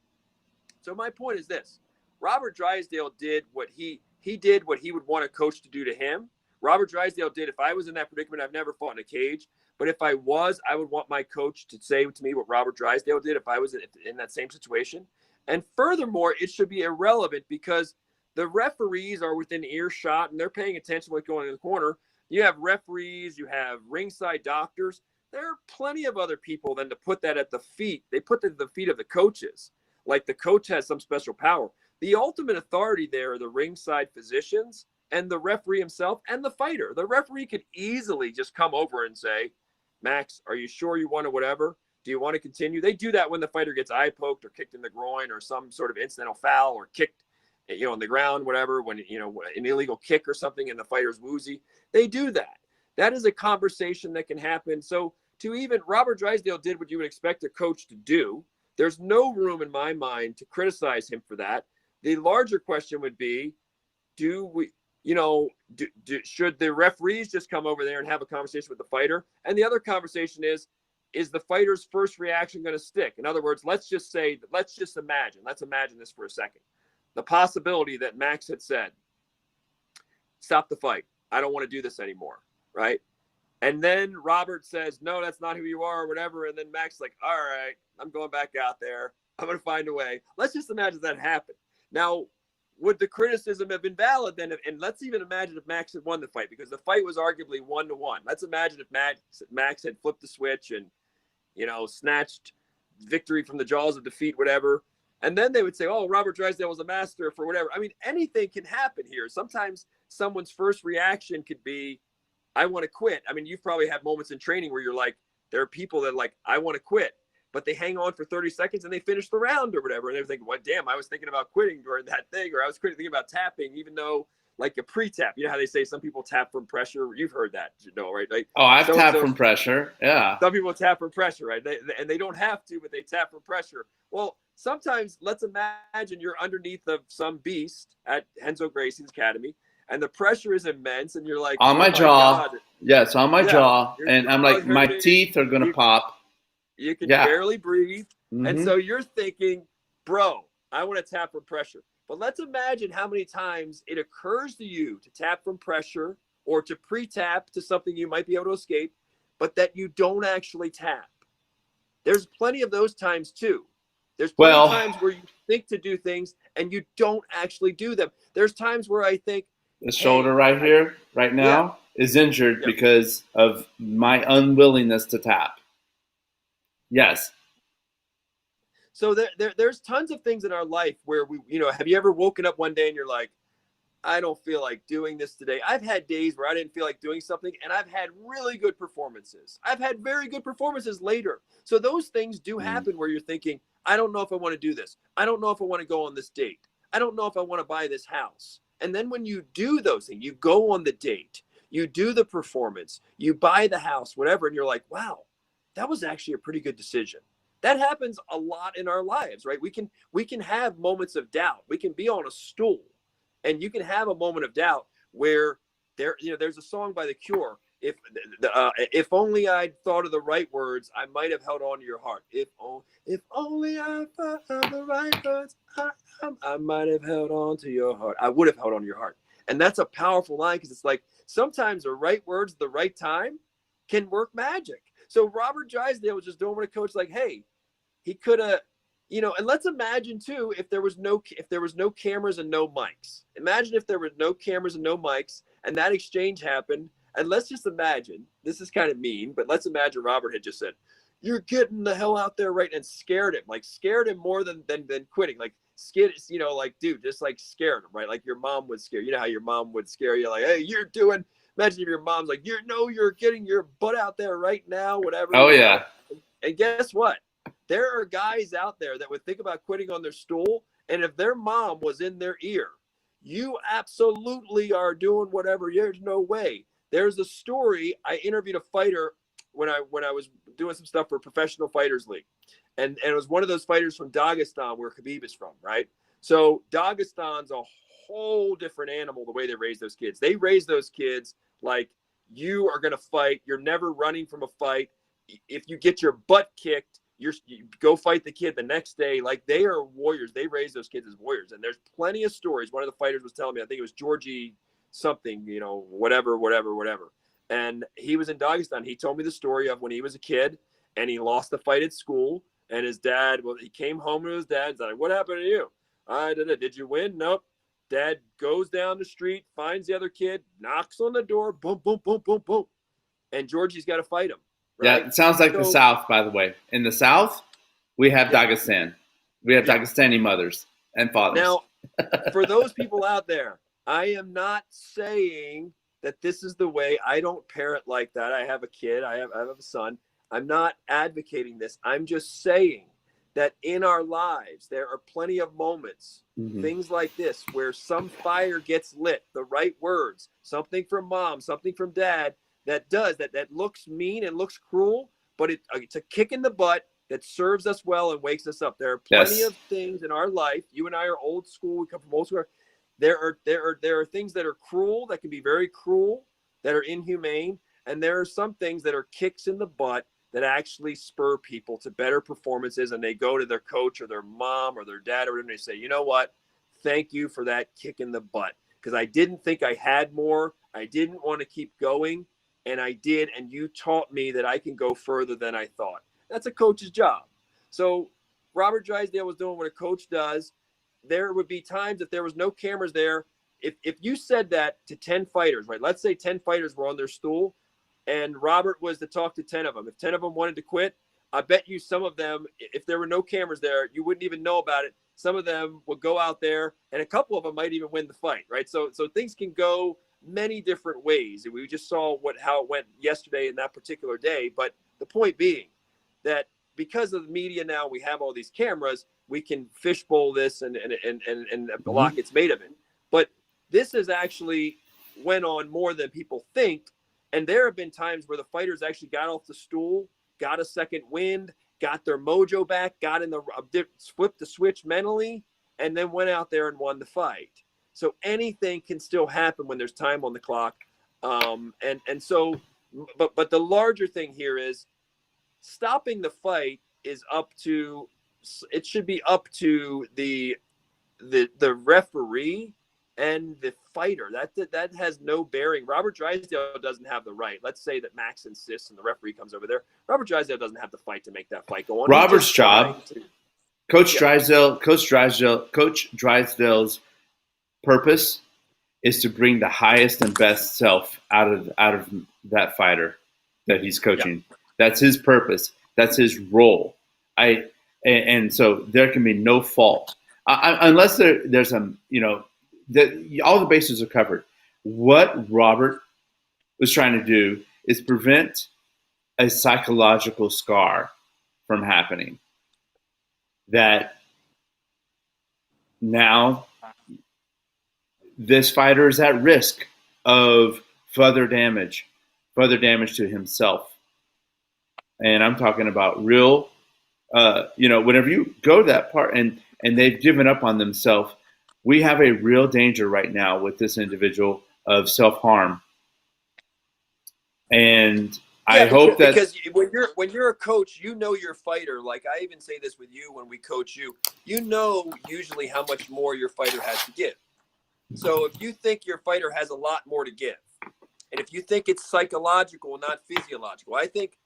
So my point is this: Robert Drysdale did what he did what he would want a coach to do to him. Robert Drysdale did. If I was in that predicament, I've never fought in a cage. But if I was, I would want my coach to say to me what Robert Drysdale did if I was in that same situation. And furthermore, it should be irrelevant because the referees are within earshot and they're paying attention to what's going on in the corner. You have referees, you have ringside doctors. There are plenty of other people than to put that at the feet. They put that at the feet of the coaches. Like the coach has some special power. The ultimate authority there are the ringside physicians and the referee himself and the fighter. The referee could easily just come over and say, Max, are you sure you want to whatever? Do you want to continue? They do that when the fighter gets eye poked or kicked in the groin or some sort of incidental foul or kicked, on the ground, whatever, when, an illegal kick or something and the fighter's woozy. They do that. That is a conversation that can happen. So Robert Drysdale did what you would expect a coach to do. There's no room in my mind to criticize him for that. The larger question would be, should the referees just come over there and have a conversation with the fighter? And the other conversation is the fighter's first reaction going to stick? In other words, let's imagine this for a second. The possibility that Max had said, stop the fight. I don't want to do this anymore. Right. And then Robert says, no, that's not who you are or whatever. And then Max is like, all right, I'm going back out there. I'm going to find a way. Let's just imagine that happened. Now, would the criticism have been valid then? And let's even imagine if Max had won the fight, because the fight was arguably 1-1. Let's imagine if Max had flipped the switch and, snatched victory from the jaws of defeat, whatever. And then they would say, oh, Robert Drysdale was a master for whatever. I mean, anything can happen here. Sometimes someone's first reaction could be, I want to quit. I mean, you've probably had moments in training where you're like, there are people that are like, I want to quit, but they hang on for 30 seconds and they finish the round or whatever. And they're thinking, well, damn, I was thinking about quitting during that thing, or I was thinking about tapping, even though like a pre-tap, how they say some people tap from pressure. You've heard that, right? Like, I've tapped from pressure. Yeah. Some people tap from pressure, right? They don't have to, but they tap from pressure. Well, sometimes let's imagine you're underneath of some beast at Renzo Gracie's academy, and the pressure is immense, and you're like, on my jaw. God. Yes, on my jaw. And I'm like, my teeth are going to pop. You can barely breathe. Mm-hmm. And so you're thinking, bro, I want to tap from pressure. But let's imagine how many times it occurs to you to tap from pressure or to pre-tap to something you might be able to escape, but that you don't actually tap. There's plenty of those times too. There's plenty of times where you think to do things and you don't actually do them. There's times where I think, the shoulder here, right now, is injured because of my unwillingness to tap. Yes. So there's tons of things in our life where have you ever woken up one day and you're like, I don't feel like doing this today. I've had days where I didn't feel like doing something, and I've had really good performances. I've had very good performances later. So those things do happen where you're thinking, I don't know if I want to do this. I don't know if I want to go on this date. I don't know if I want to buy this house. And then when you do those things, you go on the date, you do the performance, you buy the house, whatever, and you're like, wow, that was actually a pretty good decision. That happens a lot in our lives, right? We can have moments of doubt. We can be on a stool and you can have a moment of doubt where there's a song by The Cure. If only I'd thought of the right words, I might have held on to your heart. If only I thought of the right words, I might have held on to your heart. I would have held on to your heart. And that's a powerful line, because it's like sometimes the right words at the right time can work magic. So Robert Drysdale was just doing what a coach like, hey, he could have, and let's imagine too, if there was no cameras and no mics. Imagine if there were no cameras and no mics and that exchange happened. And let's just imagine, this is kind of mean, but let's imagine Robert had just said, you're getting the hell out there, right? And scared him more than quitting. Like scared, dude, just like scared him, right? Like your mom would scare, how your mom would scare you, like, hey, imagine if your mom's like, you're getting your butt out there right now, whatever. Oh, yeah. And guess what? There are guys out there that would think about quitting on their stool. And if their mom was in their ear, you absolutely are doing whatever. There's no way. There's a story. I interviewed a fighter when I was doing some stuff for Professional Fighters League. And it was one of those fighters from Dagestan, where Khabib is from, right? So Dagestan's a whole different animal, the way they raise those kids. They raise those kids like, you are going to fight. You're never running from a fight. If you get your butt kicked, You go fight the kid the next day. Like, they are warriors. They raise those kids as warriors. And there's plenty of stories. One of the fighters was telling me, I think it was Georgie something, whatever. And he was in Dagestan. He told me the story of when he was a kid and he lost the fight at school. And his dad, he came home to his dad and said, "What happened to you?" "I did it." "Did you win?" "Nope." Dad goes down the street, finds the other kid, knocks on the door, boom, boom, boom, boom, boom. And Georgie's got to fight him. Right? Yeah, it sounds like the South, by the way. In the South, we have Dagestan. We have Dagestani mothers and fathers. Now, for those people out there, I am not saying that this is the way. I don't parent like that. I have a kid. I have a son. I'm not advocating this. I'm just saying that in our lives, there are plenty of moments, things like this, where some fire gets lit, the right words, something from mom, something from dad, that looks mean and looks cruel, but it's a kick in the butt that serves us well and wakes us up. There are plenty of things in our life. You and I are old school. We come from old school. There are things that are cruel, that can be very cruel, that are inhumane, and there are some things that are kicks in the butt that actually spur people to better performances, and they go to their coach or their mom or their dad or whatever, and they say, "You know what? Thank you for that kick in the butt, because I didn't think I had more. I didn't want to keep going, and I did, and you taught me that I can go further than I thought." That's a coach's job. So Robert Drysdale was doing what a coach does. There would be times if there was no cameras there, if you said that to 10 fighters, right? Let's say 10 fighters were on their stool, and Robert was to talk to 10 of them. If 10 of them wanted to quit, I bet you some of them, if there were no cameras there, you wouldn't even know about it. Some of them would go out there, and a couple of them might even win the fight, right? So things can go many different ways. We just saw how it went yesterday in that particular day. But the point being that because of the media now, we have all these cameras, we can fishbowl this and a lot gets made of it. But this has actually went on more than people think. And there have been times where the fighters actually got off the stool, got a second wind, got their mojo back, flipped the switch mentally, and then went out there and won the fight. So anything can still happen when there's time on the clock. But the larger thing here is stopping the fight should be up to the referee and the fighter. That has no bearing. Robert Drysdale doesn't have the right. Let's say that Max insists and the referee comes over there. Robert Drysdale doesn't have the fight to make that fight go on. Robert's job, Coach Drysdale's purpose is to bring the highest and best self out of that fighter that he's coaching. Yeah. That's his purpose. That's his role. And so there can be no fault unless there's all the bases are covered. What Robert was trying to do is prevent a psychological scar from happening. That now this fighter is at risk of further damage to himself. And I'm talking about real, whenever you go to that part and they've given up on themselves, we have a real danger right now with this individual of self-harm. And I hope that because when you're a coach, you know your fighter. Like I even say this with you when we coach you, you know usually how much more your fighter has to give. So if you think your fighter has a lot more to give, and if you think it's psychological, not physiological, I think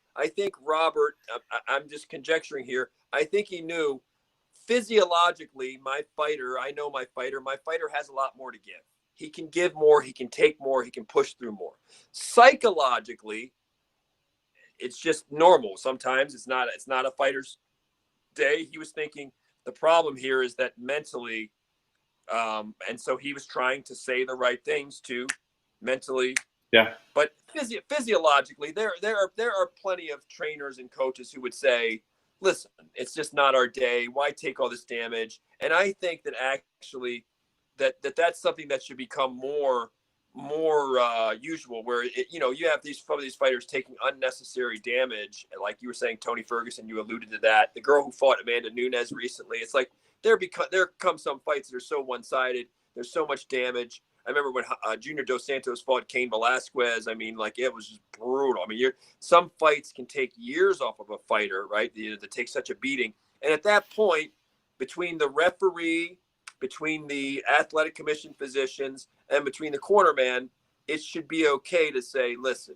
Robert, I'm just conjecturing here, I think he knew physiologically I know my fighter has a lot more to give. He can give more, he can take more, he can push through more. Psychologically, it's just normal. Sometimes it's not a fighter's day. He was thinking the problem here is that mentally, and so he was trying to say the right things to mentally. Yeah. But physiologically, there are plenty of trainers and coaches who would say, listen, it's just not our day. Why take all this damage? And I think that actually that's something that should become more usual, where you have some of these fighters taking unnecessary damage. Like you were saying, Tony Ferguson, you alluded to that. The girl who fought Amanda Nunes recently, it's like there come some fights that are so one-sided. There's so much damage. I remember when Junior Dos Santos fought Cain Velasquez. I mean, like, it was just brutal. I mean, some fights can take years off of a fighter, right? To take such a beating. And at that point, between the referee, between the athletic commission physicians, and between the corner man, it should be okay to say, listen,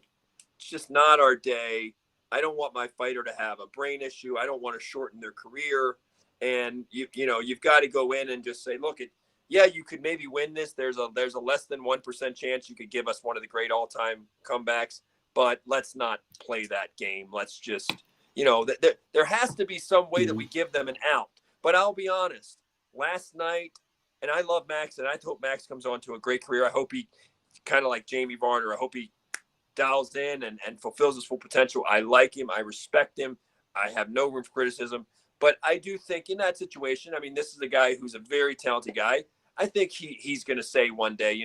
it's just not our day. I don't want my fighter to have a brain issue. I don't want to shorten their career. And you've got to go in and just say, look, yeah, you could maybe win this. There's a less than 1% chance you could give us one of the great all-time comebacks, but let's not play that game. Let's just, there has to be some way that we give them an out. But I'll be honest, last night, and I love Max, and I hope Max comes on to a great career. I hope he, kind of like Jamie Varner, I hope he dials in and fulfills his full potential. I like him. I respect him. I have no room for criticism. But I do think in that situation, I mean, this is a guy who's a very talented guy. I think he's going to say one day,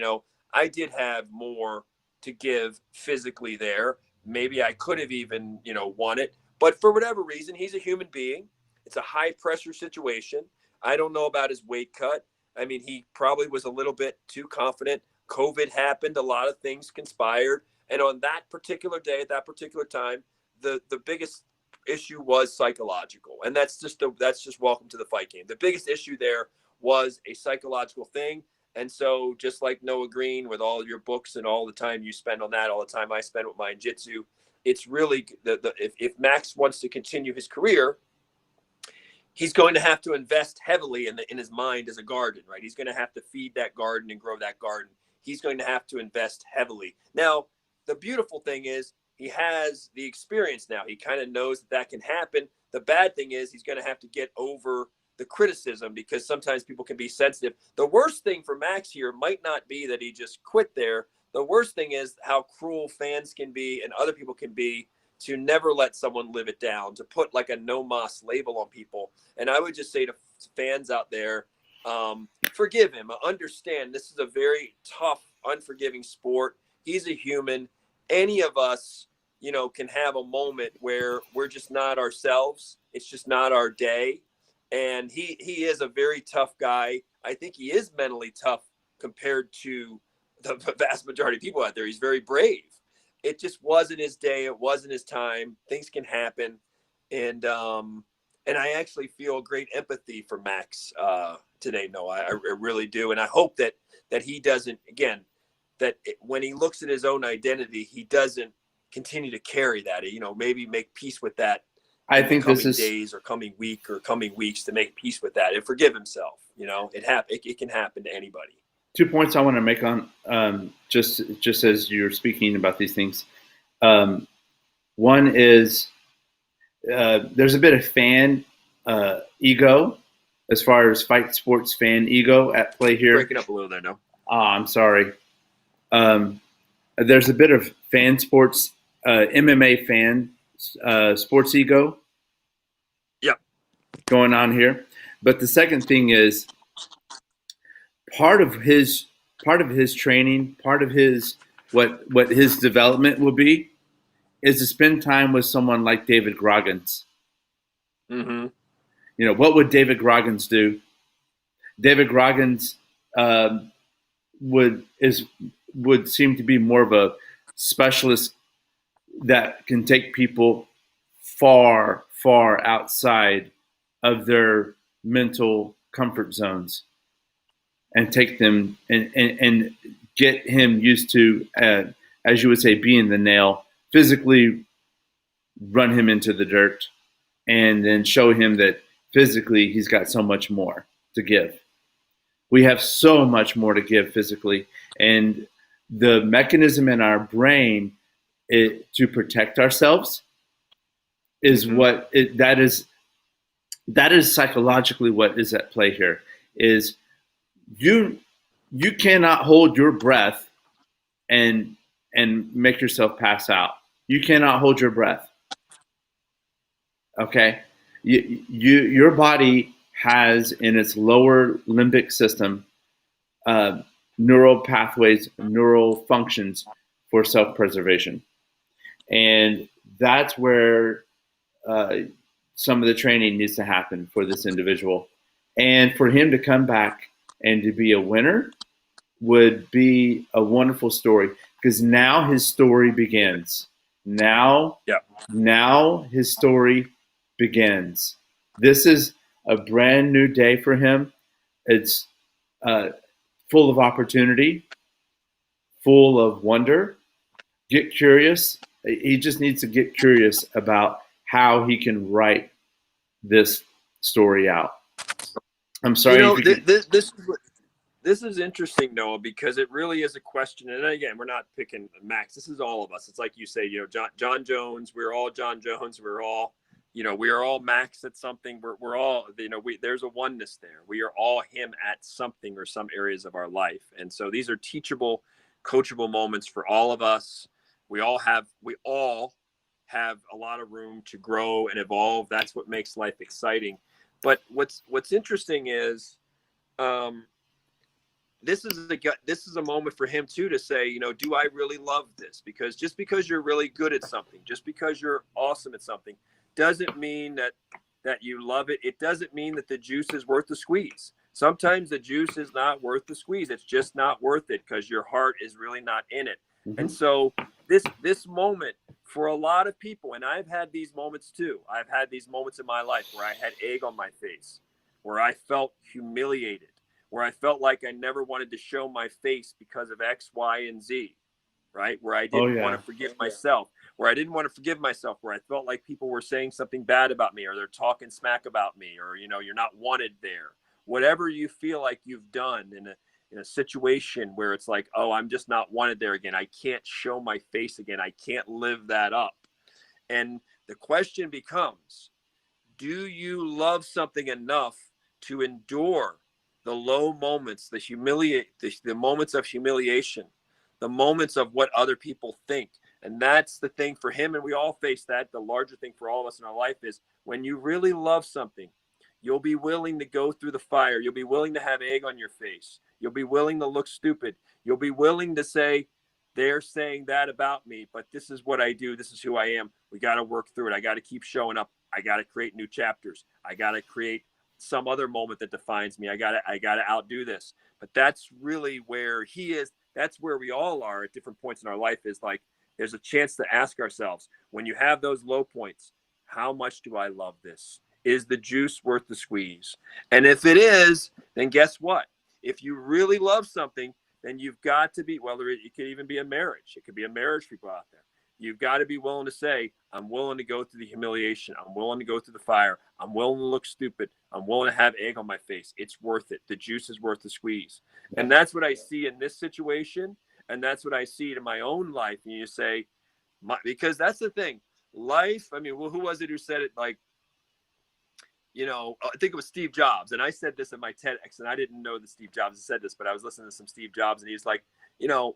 I did have more to give physically there. Maybe I could have even, won it. But for whatever reason, he's a human being. It's a high-pressure situation. I don't know about his weight cut. I mean, he probably was a little bit too confident. COVID happened. A lot of things conspired. And on that particular day, at that particular time, the biggest issue was psychological. And that's just welcome to the fight game. The biggest issue there was a psychological thing. And so just like Noah Green, with all your books and all the time you spend on that, all the time I spend with my jiu-jitsu, it's really if Max wants to continue his career, he's going to have to invest heavily in his mind as a garden, right? He's going to have to feed that garden and grow that garden. He's going to have to invest heavily. Now, the beautiful thing is he has the experience now. He kind of knows that can happen. The bad thing is he's going to have to get over the criticism, because sometimes people can be sensitive. The worst thing for Max here might not be that he just quit there. The worst thing is how cruel fans can be and other people can be to never let someone live it down, to put like a no mas label on people. And I would just say to fans out there, forgive him. Understand this is a very tough, unforgiving sport. He's a human. Any of us, can have a moment where we're just not ourselves. It's just not our day. And he is a very tough guy. I think he is mentally tough compared to the vast majority of people out there. He's very brave. It just wasn't his day. It wasn't his time. Things can happen. And I actually feel great empathy for Max today. No, I really do. And I hope that he doesn't, again, when he looks at his own identity, he doesn't continue to carry that, maybe make peace with that. I think this is days or coming week or coming weeks to make peace with that and forgive himself. It can happen to anybody. 2 points I want to make on just as you're speaking about these things. One is there's a bit of fan ego as far as fight sports fan ego at play here. Breaking up a little there, no? I'm sorry. There's a bit of fan sports, MMA fan sports ego. Yep. Going on here. But the second thing is part of his training, part of his what his development will be is to spend time with someone like David Goggins. Mm-hmm. What would David Goggins do? David Goggins would seem to be more of a specialist that can take people far, far outside of their mental comfort zones and take them and get him used to, as you would say, being the nail, physically run him into the dirt, and then show him that physically he's got so much more to give. We have so much more to give physically, and the mechanism in our brain to protect ourselves is that is psychologically what is at play here. Is you cannot hold your breath and make yourself pass out. You cannot hold your breath. Okay, your body has in its lower limbic system neural pathways, neural functions for self-preservation. And that's where some of the training needs to happen for this individual. And for him to come back and to be a winner would be a wonderful story, because now his story begins. Now, Yeah. now his story begins. This is a brand new day for him. It's uh, full of opportunity, full of wonder. Get curious. He just needs to get curious about how he can write this story out. I'm You sorry if know, you can. this is interesting, Noah, because it really is a question. And again, we're not picking Max. This is all of us. It's like you say, you know, John Jones. We're all John Jones. We're all, you know, we are all Max at something. We're all, you know, there's a oneness there. We are all him at something or some areas of our life. And so these are teachable, coachable moments for all of us. We all have a lot of room to grow and evolve. That's what makes life exciting. But what's interesting is, um, this is a moment for him too to say, you know, do I really love this? Because just because you're really good at something, just because you're awesome at something, doesn't mean that you love it. It doesn't mean that the juice is worth the squeeze. Sometimes the juice is not worth the squeeze. It's just not worth it because your heart is really not in it. Mm-hmm. And so this moment for a lot of people, and I've had these moments too. I've had these moments in my life where I had egg on my face, where I felt humiliated, where I felt like I never wanted to show my face because of X, Y, and Z, right? Where I didn't want to forgive myself, where I didn't want to forgive myself, where I felt like people were saying something bad about me, or they're talking smack about me, or, you know, you're not wanted there. Whatever you feel like you've done in a situation where it's like, oh, I'm just not wanted there again. I can't show my face again. I can't live that up. And the question becomes, do you love something enough to endure the low moments, the moments of humiliation, the moments of what other people think? And that's the thing for him. And we all face that. The larger thing for all of us in our life is when you really love something, you'll be willing to go through the fire. You'll be willing to have egg on your face. You'll be willing to look stupid. You'll be willing to say, they're saying that about me, but this is what I do. This is who I am. We got to work through it. I got to keep showing up. I got to create new chapters. I got to create some other moment that defines me. I got to outdo this. But that's really where he is. That's where we all are at different points in our life, is like, there's a chance to ask ourselves, when you have those low points, how much do I love this? Is the juice worth the squeeze? And if it is, then guess what? If you really love something, then you've got to be, well, it could even be a marriage. It could be a marriage, people out there. You've got to be willing to say, I'm willing to go through the humiliation. I'm willing to go through the fire. I'm willing to look stupid. I'm willing to have egg on my face. It's worth it. The juice is worth the squeeze. Yeah. And that's what I see in this situation. And that's what I see in my own life. And you say, because that's the thing. Life, I mean, well, who was it who said it? Like, you know, I think it was Steve Jobs. And I said this at my TEDx, and I didn't know that Steve Jobs said this, but I was listening to some Steve Jobs, and he's like, you know,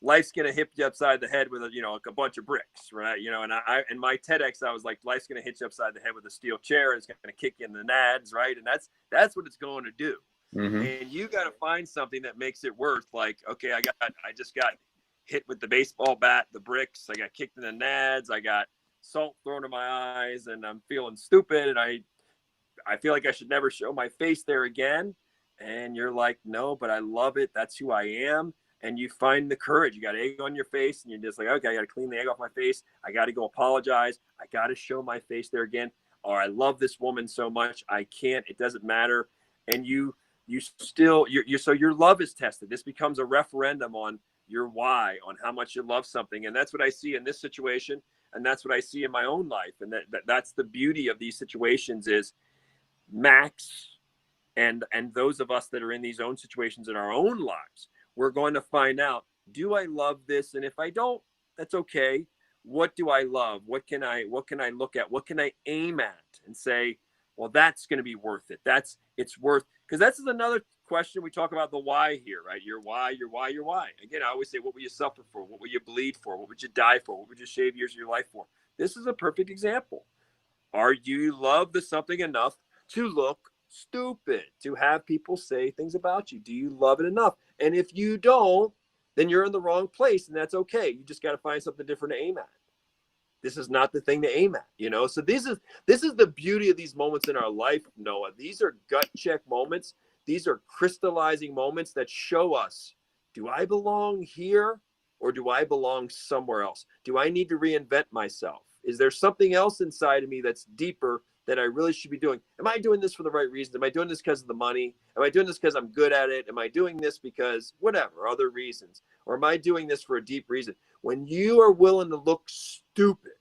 life's going to hit you upside the head with a bunch of bricks, right? You know, and I in my TEDx, I was like, life's going to hit you upside the head with a steel chair. It's going to kick you in the nads, right? And that's what it's going to do. Mm-hmm. And you got to find something that makes it worth, like, okay, I just got hit with the baseball bat, the bricks. I got kicked in the nads. I got salt thrown in my eyes, and I'm feeling stupid. And I feel like I should never show my face there again. And you're like, no, but I love it. That's who I am. And you find the courage. You got egg on your face, and you're just like, okay, I got to clean the egg off my face. I got to go apologize. I got to show my face there again. Or I love this woman so much. I can't. It doesn't matter. And you still, so your love is tested. This becomes a referendum on your why, on how much you love something. And that's what I see in this situation. And that's what I see in my own life. And that's the beauty of these situations is, Max and those of us that are in these own situations in our own lives, we're going to find out, do I love this? And if I don't, that's okay. What do I love? What can I look at? What can I aim at and say, well, that's going to be worth it. It's worth, because that's another question. We talk about the why here, right? Your why. Again, I always say, what will you suffer for? What will you bleed for? What would you die for? What would you shave years of your life for? This is a perfect example. Are you love the something enough to look stupid, to have people say things about you? Do you love it enough? And if you don't, then you're in the wrong place, and that's okay. You just got to find something different to aim at. This is not the thing to aim at, you know? So this is the beauty of these moments in our life, Noah. These are gut check moments. These are crystallizing moments that show us do I belong here or do I belong somewhere else? Do I need to reinvent myself? Is there something else inside of me that's deeper that I really should be doing? Am I doing this for the right reasons? Am I doing this because of the money? Am I doing this because I'm good at it? Am I doing this because whatever, other reasons? Or am I doing this for a deep reason? When you are willing to look stupid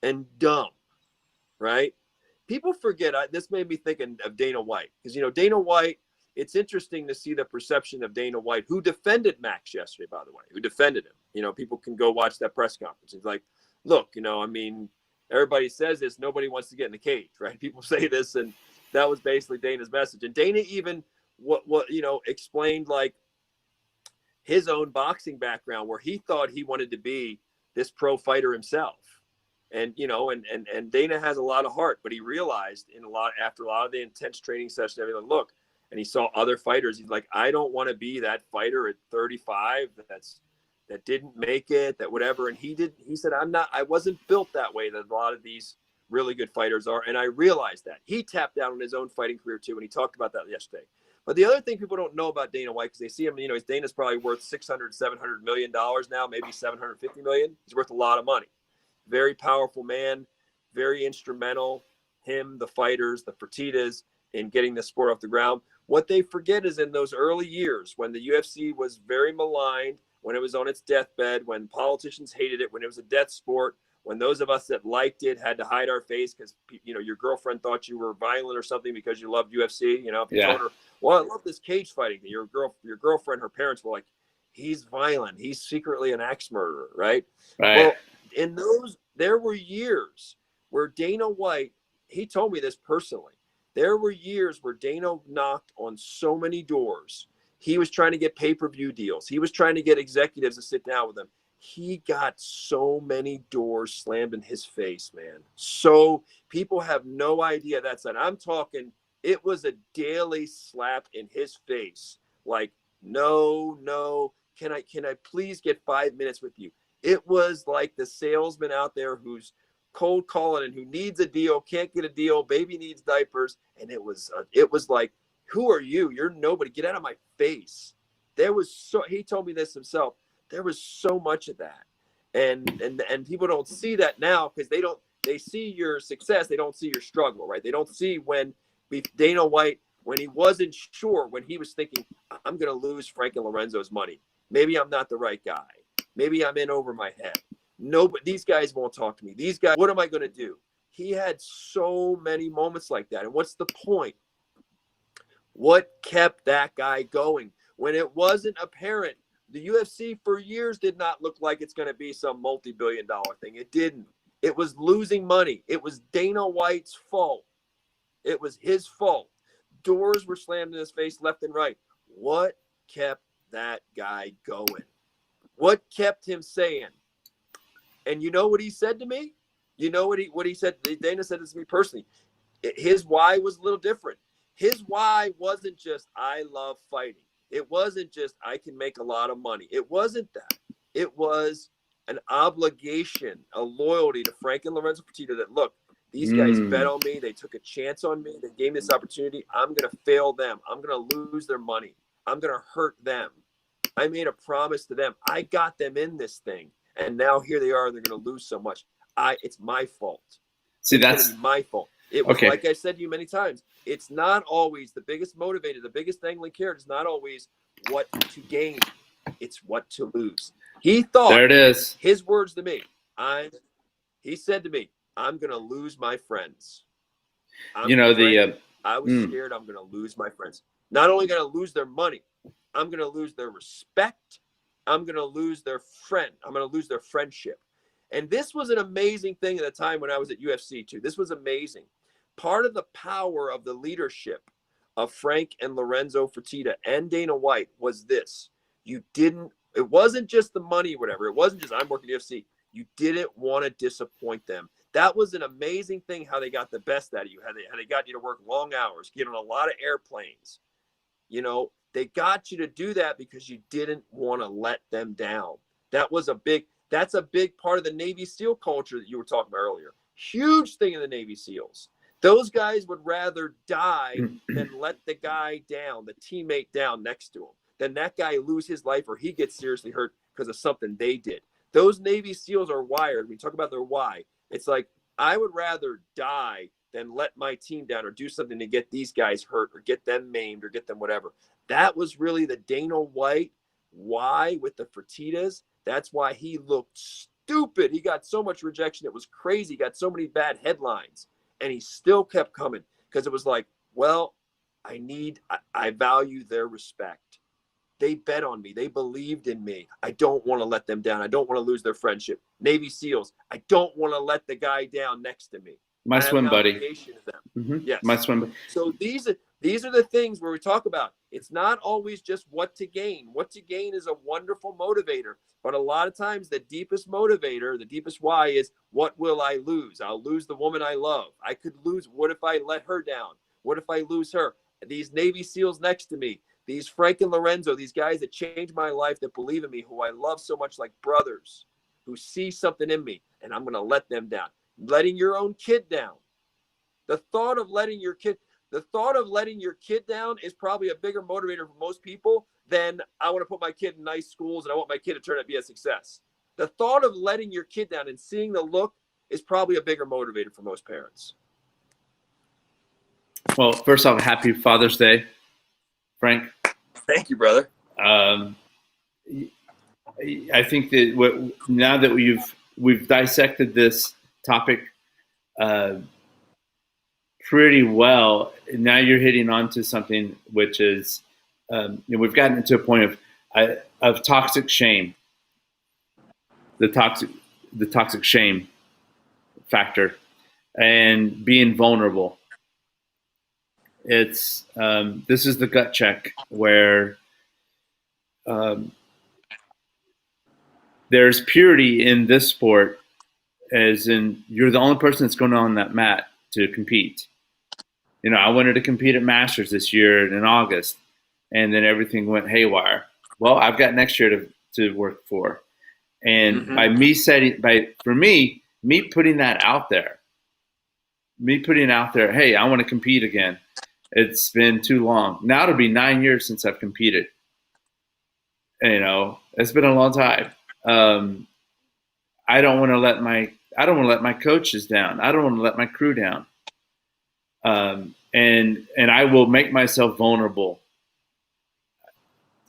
and dumb, right? People forget, this made me thinking of Dana White. Because, Dana White, it's interesting to see the perception of Dana White, who defended Max yesterday, by the way, who defended him. People can go watch that press conference. He's like, look, everybody says this, nobody wants to get in the cage, right? People say this, and that was basically Dana's message. And Dana even explained like his own boxing background, where he thought he wanted to be this pro fighter himself. And and Dana has a lot of heart, but he realized after a lot of the intense training sessions, everything, look, and he saw other fighters. He's like, I don't want to be that fighter at 35 that didn't make it, that whatever. And he said, I wasn't built that way that a lot of these really good fighters are. And I realized that. He tapped out on his own fighting career too, and he talked about that yesterday. But the other thing people don't know about Dana White, because they see him, Dana's probably worth $600-700 million now, maybe $750 million. He's worth a lot of money. Very powerful man, very instrumental, him, the fighters, the Fertittas, in getting the sport off the ground. What they forget is in those early years when the UFC was very maligned, when it was on its deathbed, when politicians hated it, when it was a death sport, when those of us that liked it had to hide our face because, your girlfriend thought you were violent or something because you loved UFC. If you told her, well, I love this cage fighting, your girlfriend, her parents were like, he's violent. He's secretly an axe murderer, right? Well, there were years where Dana White, he told me this personally. There were years where Dana knocked on so many doors. He was trying to get pay-per-view deals. He was trying to get executives to sit down with him. He got so many doors slammed in his face, man. So people have no idea that's that. I'm talking, it was a daily slap in his face. Like, no, can I please get 5 minutes with you? It was like the salesman out there who's cold calling and who needs a deal, can't get a deal, baby needs diapers. And it was like, who are you? You're nobody. Get out of my face. He told me this himself. There was so much of that. And people don't see that now because they see your success. They don't see your struggle, right? They don't see when Dana White, when he wasn't sure, when he was thinking, I'm going to lose Frank and Lorenzo's money. Maybe I'm not the right guy. Maybe I'm in over my head. No, but these guys won't talk to me. These guys, what am I going to do? He had so many moments like that. And what's the point? What kept that guy going when it wasn't apparent? The UFC for years did not look like it's going to be some multi-billion-dollar thing. It didn't. It was losing money. It was Dana White's fault. It was his fault. Doors were slammed in his face left and right. What kept that guy going? What kept him saying? And you know what he said to me? You know what he said? Dana said this to me personally. His why was a little different. His why wasn't just, I love fighting. It wasn't just, I can make a lot of money. It wasn't that. It was an obligation, a loyalty to Frank and Lorenzo Fertitta that, look, these guys bet on me. They took a chance on me. They gave me this opportunity. I'm going to fail them. I'm going to lose their money. I'm going to hurt them. I made a promise to them. I got them in this thing. And now here they are. They're going to lose so much. It's my fault. See, it's my fault. It was like I said to you many times. It's not always the biggest motivator, the biggest angling carrot is not always what to gain. It's what to lose. He thought, there it is. His words to me. He said to me, I'm going to lose my friends. I was scared I'm going to lose my friends. Not only going to lose their money, I'm going to lose their respect. I'm going to lose their friend. I'm going to lose their friendship. And this was an amazing thing at the time when I was at UFC too. This was amazing. Part of the power of the leadership of Frank and Lorenzo Fertitta and Dana White was this. It wasn't just the money, whatever. It wasn't just, I'm working at UFC. You didn't want to disappoint them. That was an amazing thing, how they got the best out of you, how they got you to work long hours, get on a lot of airplanes. They got you to do that because you didn't want to let them down. That's a big part of the Navy SEAL culture that you were talking about earlier. Huge thing in the Navy SEALs. Those guys would rather die than let the guy down, the teammate down next to him. than that guy lose his life or he gets seriously hurt because of something they did. Those Navy SEALs are wired. We talk about their why. It's like, I would rather die than let my team down or do something to get these guys hurt or get them maimed or get them whatever. That was really the Dana White why with the Fertittas. That's why he looked stupid. He got so much rejection. It was crazy. He got so many bad headlines. And he still kept coming because it was like, well, I value their respect. They bet on me. They believed in me. I don't want to let them down. I don't want to lose their friendship. Navy SEALs, I don't want to let the guy down next to me. My swim buddy. To them. Mm-hmm. Yes. My swim buddy. So these are the things where we talk about. It's not always just what to gain. What to gain is a wonderful motivator. But a lot of times the deepest motivator, the deepest why is, what will I lose? I'll lose the woman I love. I could lose. What if I let her down? What if I lose her? These Navy SEALs next to me, these Frank and Lorenzo, these guys that changed my life, that believe in me, who I love so much, like brothers, who see something in me, and I'm going to let them down. Letting your own kid down. The thought of letting your kid down is probably a bigger motivator for most people than I want to put my kid in nice schools and I want my kid to turn out to be a success. The thought of letting your kid down and seeing the look is probably a bigger motivator for most parents. Well, first off, happy Father's Day, Frank. Thank you, brother. I think that now that we've dissected this topic pretty well, now you're hitting onto something which is we've gotten into a point of toxic shame, the toxic shame factor, and being vulnerable. It's this is the gut check where there's purity in this sport, as in you're the only person that's going on that mat to compete. You know, I wanted to compete at Masters this year in August, and then everything went haywire. Well, I've got next year to work for, and for me putting that out there, hey, I want to compete again. It's been too long. Now it'll be 9 years since I've competed. You know, it's been a long time. I don't want to let my coaches down. I don't want to let my crew down. And I will make myself vulnerable.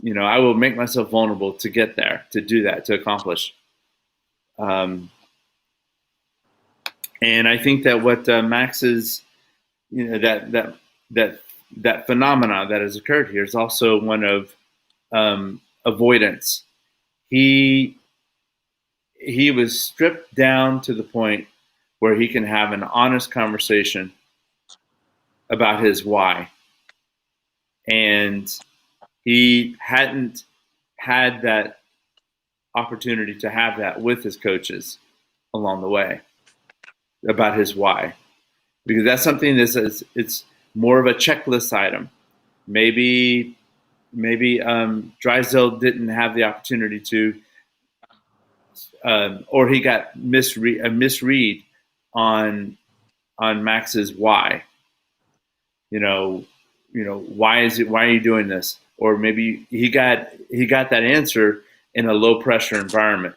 You know, I will make myself vulnerable to get there, to do that, to accomplish. And I think that what Max's, you know, that phenomena that has occurred here is also one of avoidance. He was stripped down to the point where he can have an honest conversation about his why. And he hadn't had that opportunity to have that with his coaches along the way about his why. Because that's something it's more of a checklist item. Maybe Drysdale didn't have the opportunity to, or he got a misread on Max's why. You know, why are you doing this? Or maybe he got that answer in a low pressure environment.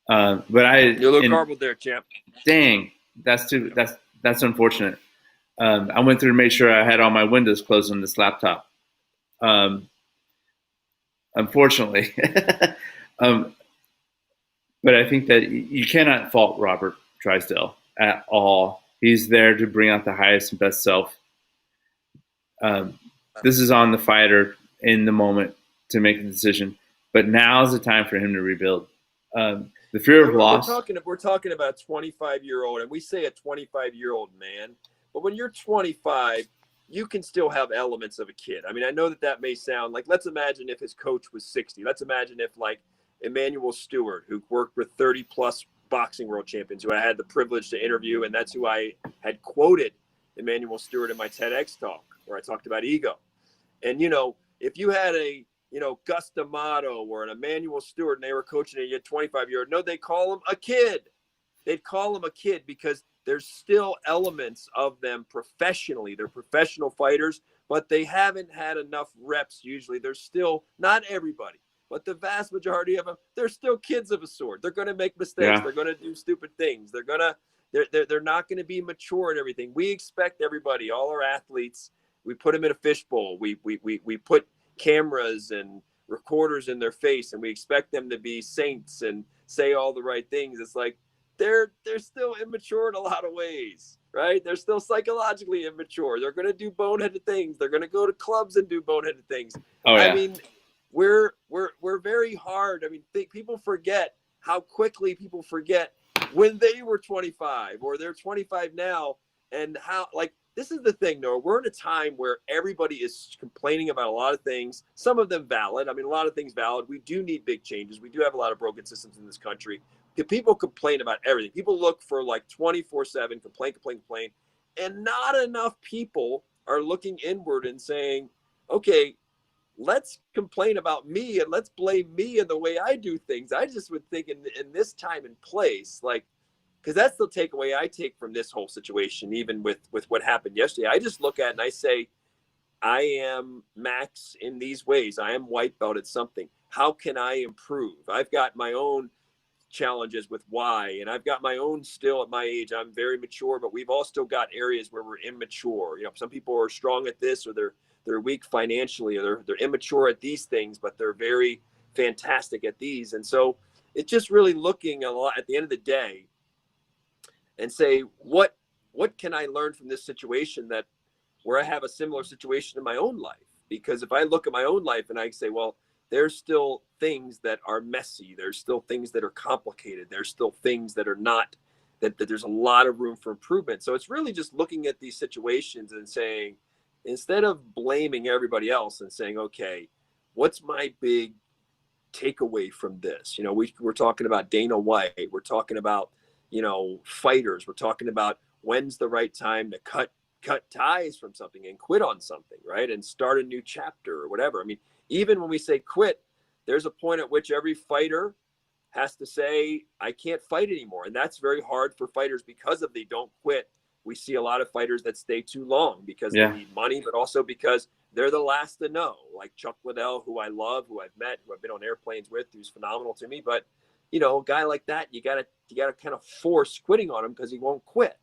But you're a little garbled there, champ. Dang, that's unfortunate. I went through to make sure I had all my windows closed on this laptop. Unfortunately, but I think that you cannot fault Robert Drysdale at all. He's there to bring out the highest and best self. This is on the fighter in the moment to make a decision, but now is the time for him to rebuild. The fear of loss. We're talking about 25-year-old, and we say a 25-year-old man, but when you're 25, you can still have elements of a kid. I mean, I know that may sound like, let's imagine if his coach was 60. Let's imagine if like Emmanuel Stewart, who worked with 30-plus boxing world champions, who I had the privilege to interview, and that's who I had quoted Emmanuel Stewart in my TEDx talk, where I talked about ego. And, you know, if you had a, you know, Gus D'Amato or an Emmanuel Stewart and they were coaching a 25-year-old, no, they call him a kid. They'd call him a kid because there's still elements of them professionally. They're professional fighters, but they haven't had enough reps. Usually they're still, not everybody, but the vast majority of them, they're still kids of a sort. They're going to make mistakes. They're going to do stupid things. They're not going to be mature and everything. We expect everybody, all our athletes, we put them in a fishbowl. We put cameras and recorders in their face, and we expect them to be saints and say all the right things. It's like they're still immature in a lot of ways, right? They're still psychologically immature. They're going to do boneheaded things. They're going to go to clubs and do boneheaded things. I mean, we're very hard. I mean, people forget how quickly people forget when they were 25 or they're 25 now, and how, like, this is the thing, Noah. We're in a time where everybody is complaining about a lot of things, some of them valid. I mean, a lot of things valid. We do need big changes. We do have a lot of broken systems in this country. People complain about everything. People look for like 24/7, complain. And not enough people are looking inward and saying, okay, let's complain about me and let's blame me and the way I do things. I just would think in this time and place, like, because that's the takeaway I take from this whole situation, even with what happened yesterday. I just look at it and I say, I am Max in these ways. I am white belt at something. How can I improve? I've got my own challenges with why, and I've got my own still at my age. I'm very mature, but we've all still got areas where we're immature. You know, some people are strong at this, or they're weak financially, or they're immature at these things, but they're very fantastic at these. And so it's just really looking a lot at the end of the day and say, what can I learn from this situation that where I have a similar situation in my own life? Because if I look at my own life and I say, well, there's still things that are messy. There's still things that are complicated. There's still things that are not, that there's a lot of room for improvement. So it's really just looking at these situations and saying, instead of blaming everybody else and saying, okay, what's my big takeaway from this? You know, we're talking about Dana White. We're talking about, you know, fighters. We're talking about when's the right time to cut ties from something and quit on something, right? And start a new chapter or whatever. I mean, even when we say quit, there's a point at which every fighter has to say, I can't fight anymore. And that's very hard for fighters because of they don't quit. We see a lot of fighters that stay too long because they need money, but also because they're the last to know. Like Chuck Liddell, who I love, who I've met, who I've been on airplanes with, who's phenomenal to me. But, you know, a guy like that, you gotta kind of force quitting on him because he won't quit.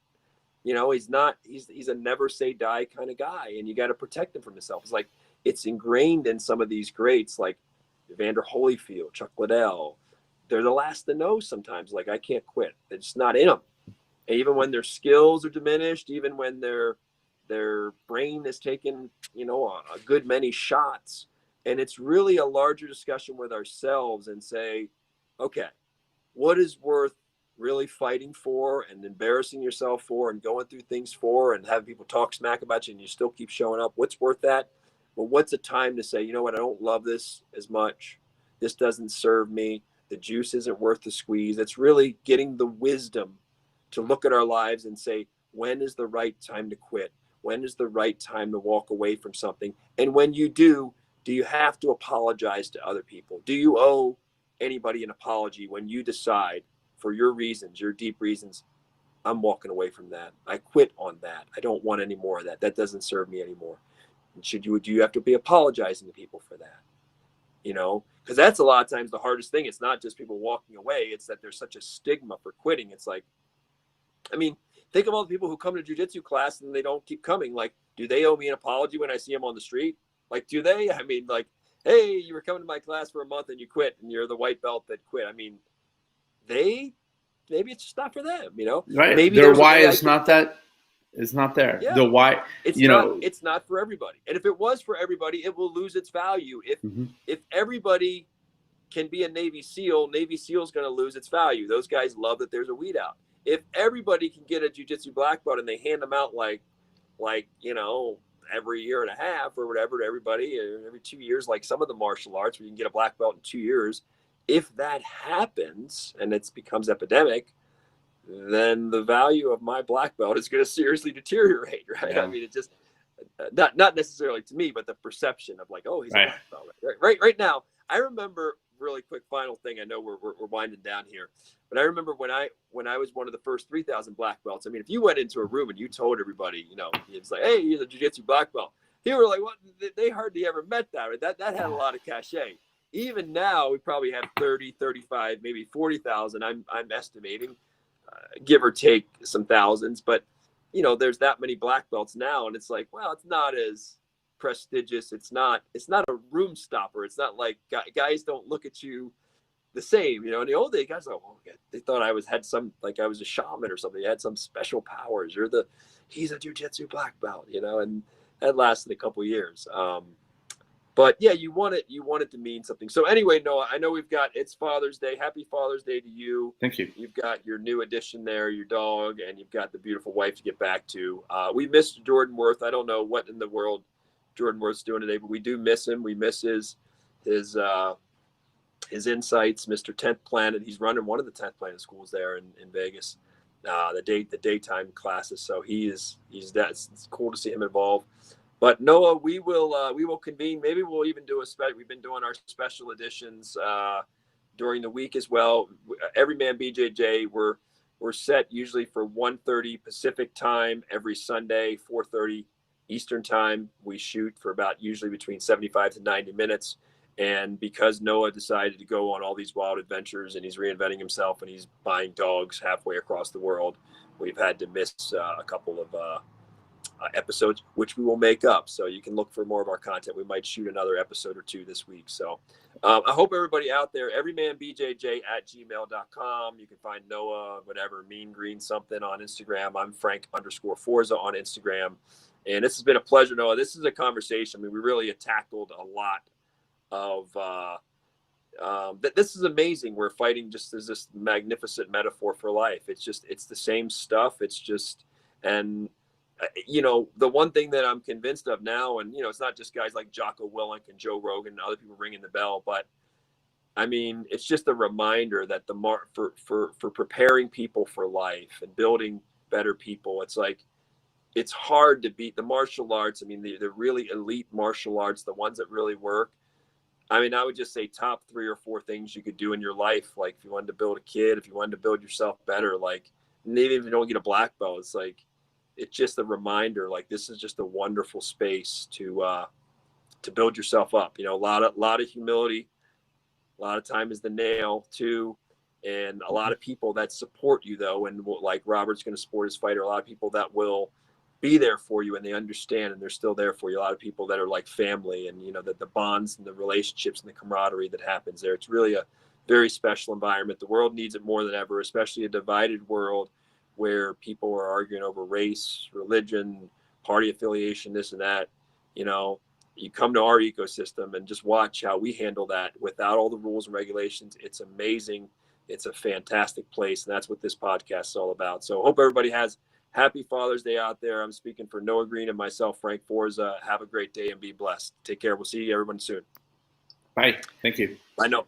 You know, he's a never say die kind of guy, and you got to protect him from himself. It's like, it's ingrained in some of these greats like Evander Holyfield, Chuck Liddell. They're the last to know sometimes, like, I can't quit. It's just not in them. And even when their skills are diminished, even when their brain is taking, you know, a good many shots. And it's really a larger discussion with ourselves and say, okay, what is worth really fighting for and embarrassing yourself for and going through things for and having people talk smack about you and you still keep showing up? What's worth that? Well, what's a time to say, you know what, I don't love this as much. This doesn't serve me. The juice isn't worth the squeeze. It's really getting the wisdom to look at our lives and say, when is the right time to quit? When is the right time to walk away from something? And when you do you have to apologize to other people? Do you owe anybody an apology when you decide, for your reasons, your deep reasons, I'm walking away from that. I quit on that. I don't want any more of that. That doesn't serve me anymore. And do you have to be apologizing to people for that? You know, because that's a lot of times the hardest thing. It's not just people walking away. It's that there's such a stigma for quitting. It's like, I mean, think of all the people who come to jiu-jitsu class and they don't keep coming. Like, do they owe me an apology when I see them on the street? Like, do they? I mean, like, hey, you were coming to my class for a month and you quit and you're the white belt that quit. I mean, maybe it's just not for them, you know? Right. Maybe Their there's why is not that. It's not there. Yeah. The why, it's not for everybody. And if it was for everybody, it will lose its value. If everybody can be a Navy SEAL, Navy SEAL is going to lose its value. Those guys love that there's a weed out. If everybody can get a jiu-jitsu black belt and they hand them out like, you know, every year and a half or whatever to everybody, every 2 years, like some of the martial arts where you can get a black belt in 2 years, if that happens and it becomes epidemic, then the value of my black belt is going to seriously deteriorate, right? Yeah. I mean, it just not necessarily to me, but the perception of like, oh, he's a black belt. Right now, I remember, really quick final thing. I know we're winding down here, but I remember when I was one of the first 3,000 black belts. I mean, if you went into a room and you told everybody, you know, it's like, hey, you're the jiu-jitsu black belt, he were like, what? They hardly ever met that. Right? That had a lot of cachet. Even now, we probably have 30, 35, maybe 40,000. I'm estimating, give or take some thousands. But there's that many black belts now, and it's like, well, it's not as prestigious. It's not a room stopper. It's not like guys don't look at you the same. In the old days, guys like, oh, they thought I was a shaman or something. I had some special powers. He's a jiu-jitsu black belt, and that lasted a couple years. But yeah, you want it to mean something. So anyway, Noah, I know it's Father's Day. Happy Father's Day to you. Thank you. You've got your new addition there, your dog, and you've got the beautiful wife to get back to. We missed Jordan Worth. I don't know what in the world Jordan Worth's doing today, but we do miss him. We miss his insights, Mr. 10th Planet. He's running one of the 10th Planet schools there in Vegas, the daytime classes. So it's cool to see him involved. But Noah, we will convene. Maybe we'll even do we've been doing our special editions during the week as well. Everyman BJJ, we're set usually for 1:30 Pacific time every Sunday, 4:30 Eastern time. We shoot for about usually between 75 to 90 minutes. And because Noah decided to go on all these wild adventures and he's reinventing himself and he's buying dogs halfway across the world, we've had to miss a couple of episodes, which we will make up. So you can look for more of our content. We might shoot another episode or two this week. So I hope everybody out there, everymanbjj@gmail.com. You can find Noah, whatever, Mean Green something on Instagram. I'm Frank_Forza on Instagram. And this has been a pleasure, Noah. This is a conversation. I mean, we really have tackled a lot of this is amazing. We're fighting just as this magnificent metaphor for life. It's the same stuff. The one thing that I'm convinced of now, and it's not just guys like Jocko Willink and Joe Rogan and other people ringing the bell, but I mean, it's just a reminder that for preparing people for life and building better people, it's like, it's hard to beat the martial arts. I mean, the really elite martial arts, the ones that really work. I mean, I would just say top 3 or 4 things you could do in your life. Like if you wanted to build a kid, if you wanted to build yourself better, like maybe if you don't get a black belt, it's like, it's just a reminder, like this is just a wonderful space to build yourself up. A lot of humility, a lot of time is the nail too. And a lot of people that support you though. And like Robert's going to support his fighter, a lot of people that will be there for you and they understand and they're still there for you. A lot of people that are like family and, that the bonds and the relationships and the camaraderie that happens there. It's really a very special environment. The world needs it more than ever, especially a divided world where people are arguing over race, religion, party affiliation, this and that. You come to our ecosystem and just watch how we handle that without all the rules and regulations. It's amazing. It's a fantastic place. And that's what this podcast is all about. So I hope everybody has happy Father's Day out there. I'm speaking for Noah Green and myself, Frank Forza. Have a great day and be blessed. Take care. We'll see everyone soon. Bye. Thank you. Bye, Noah.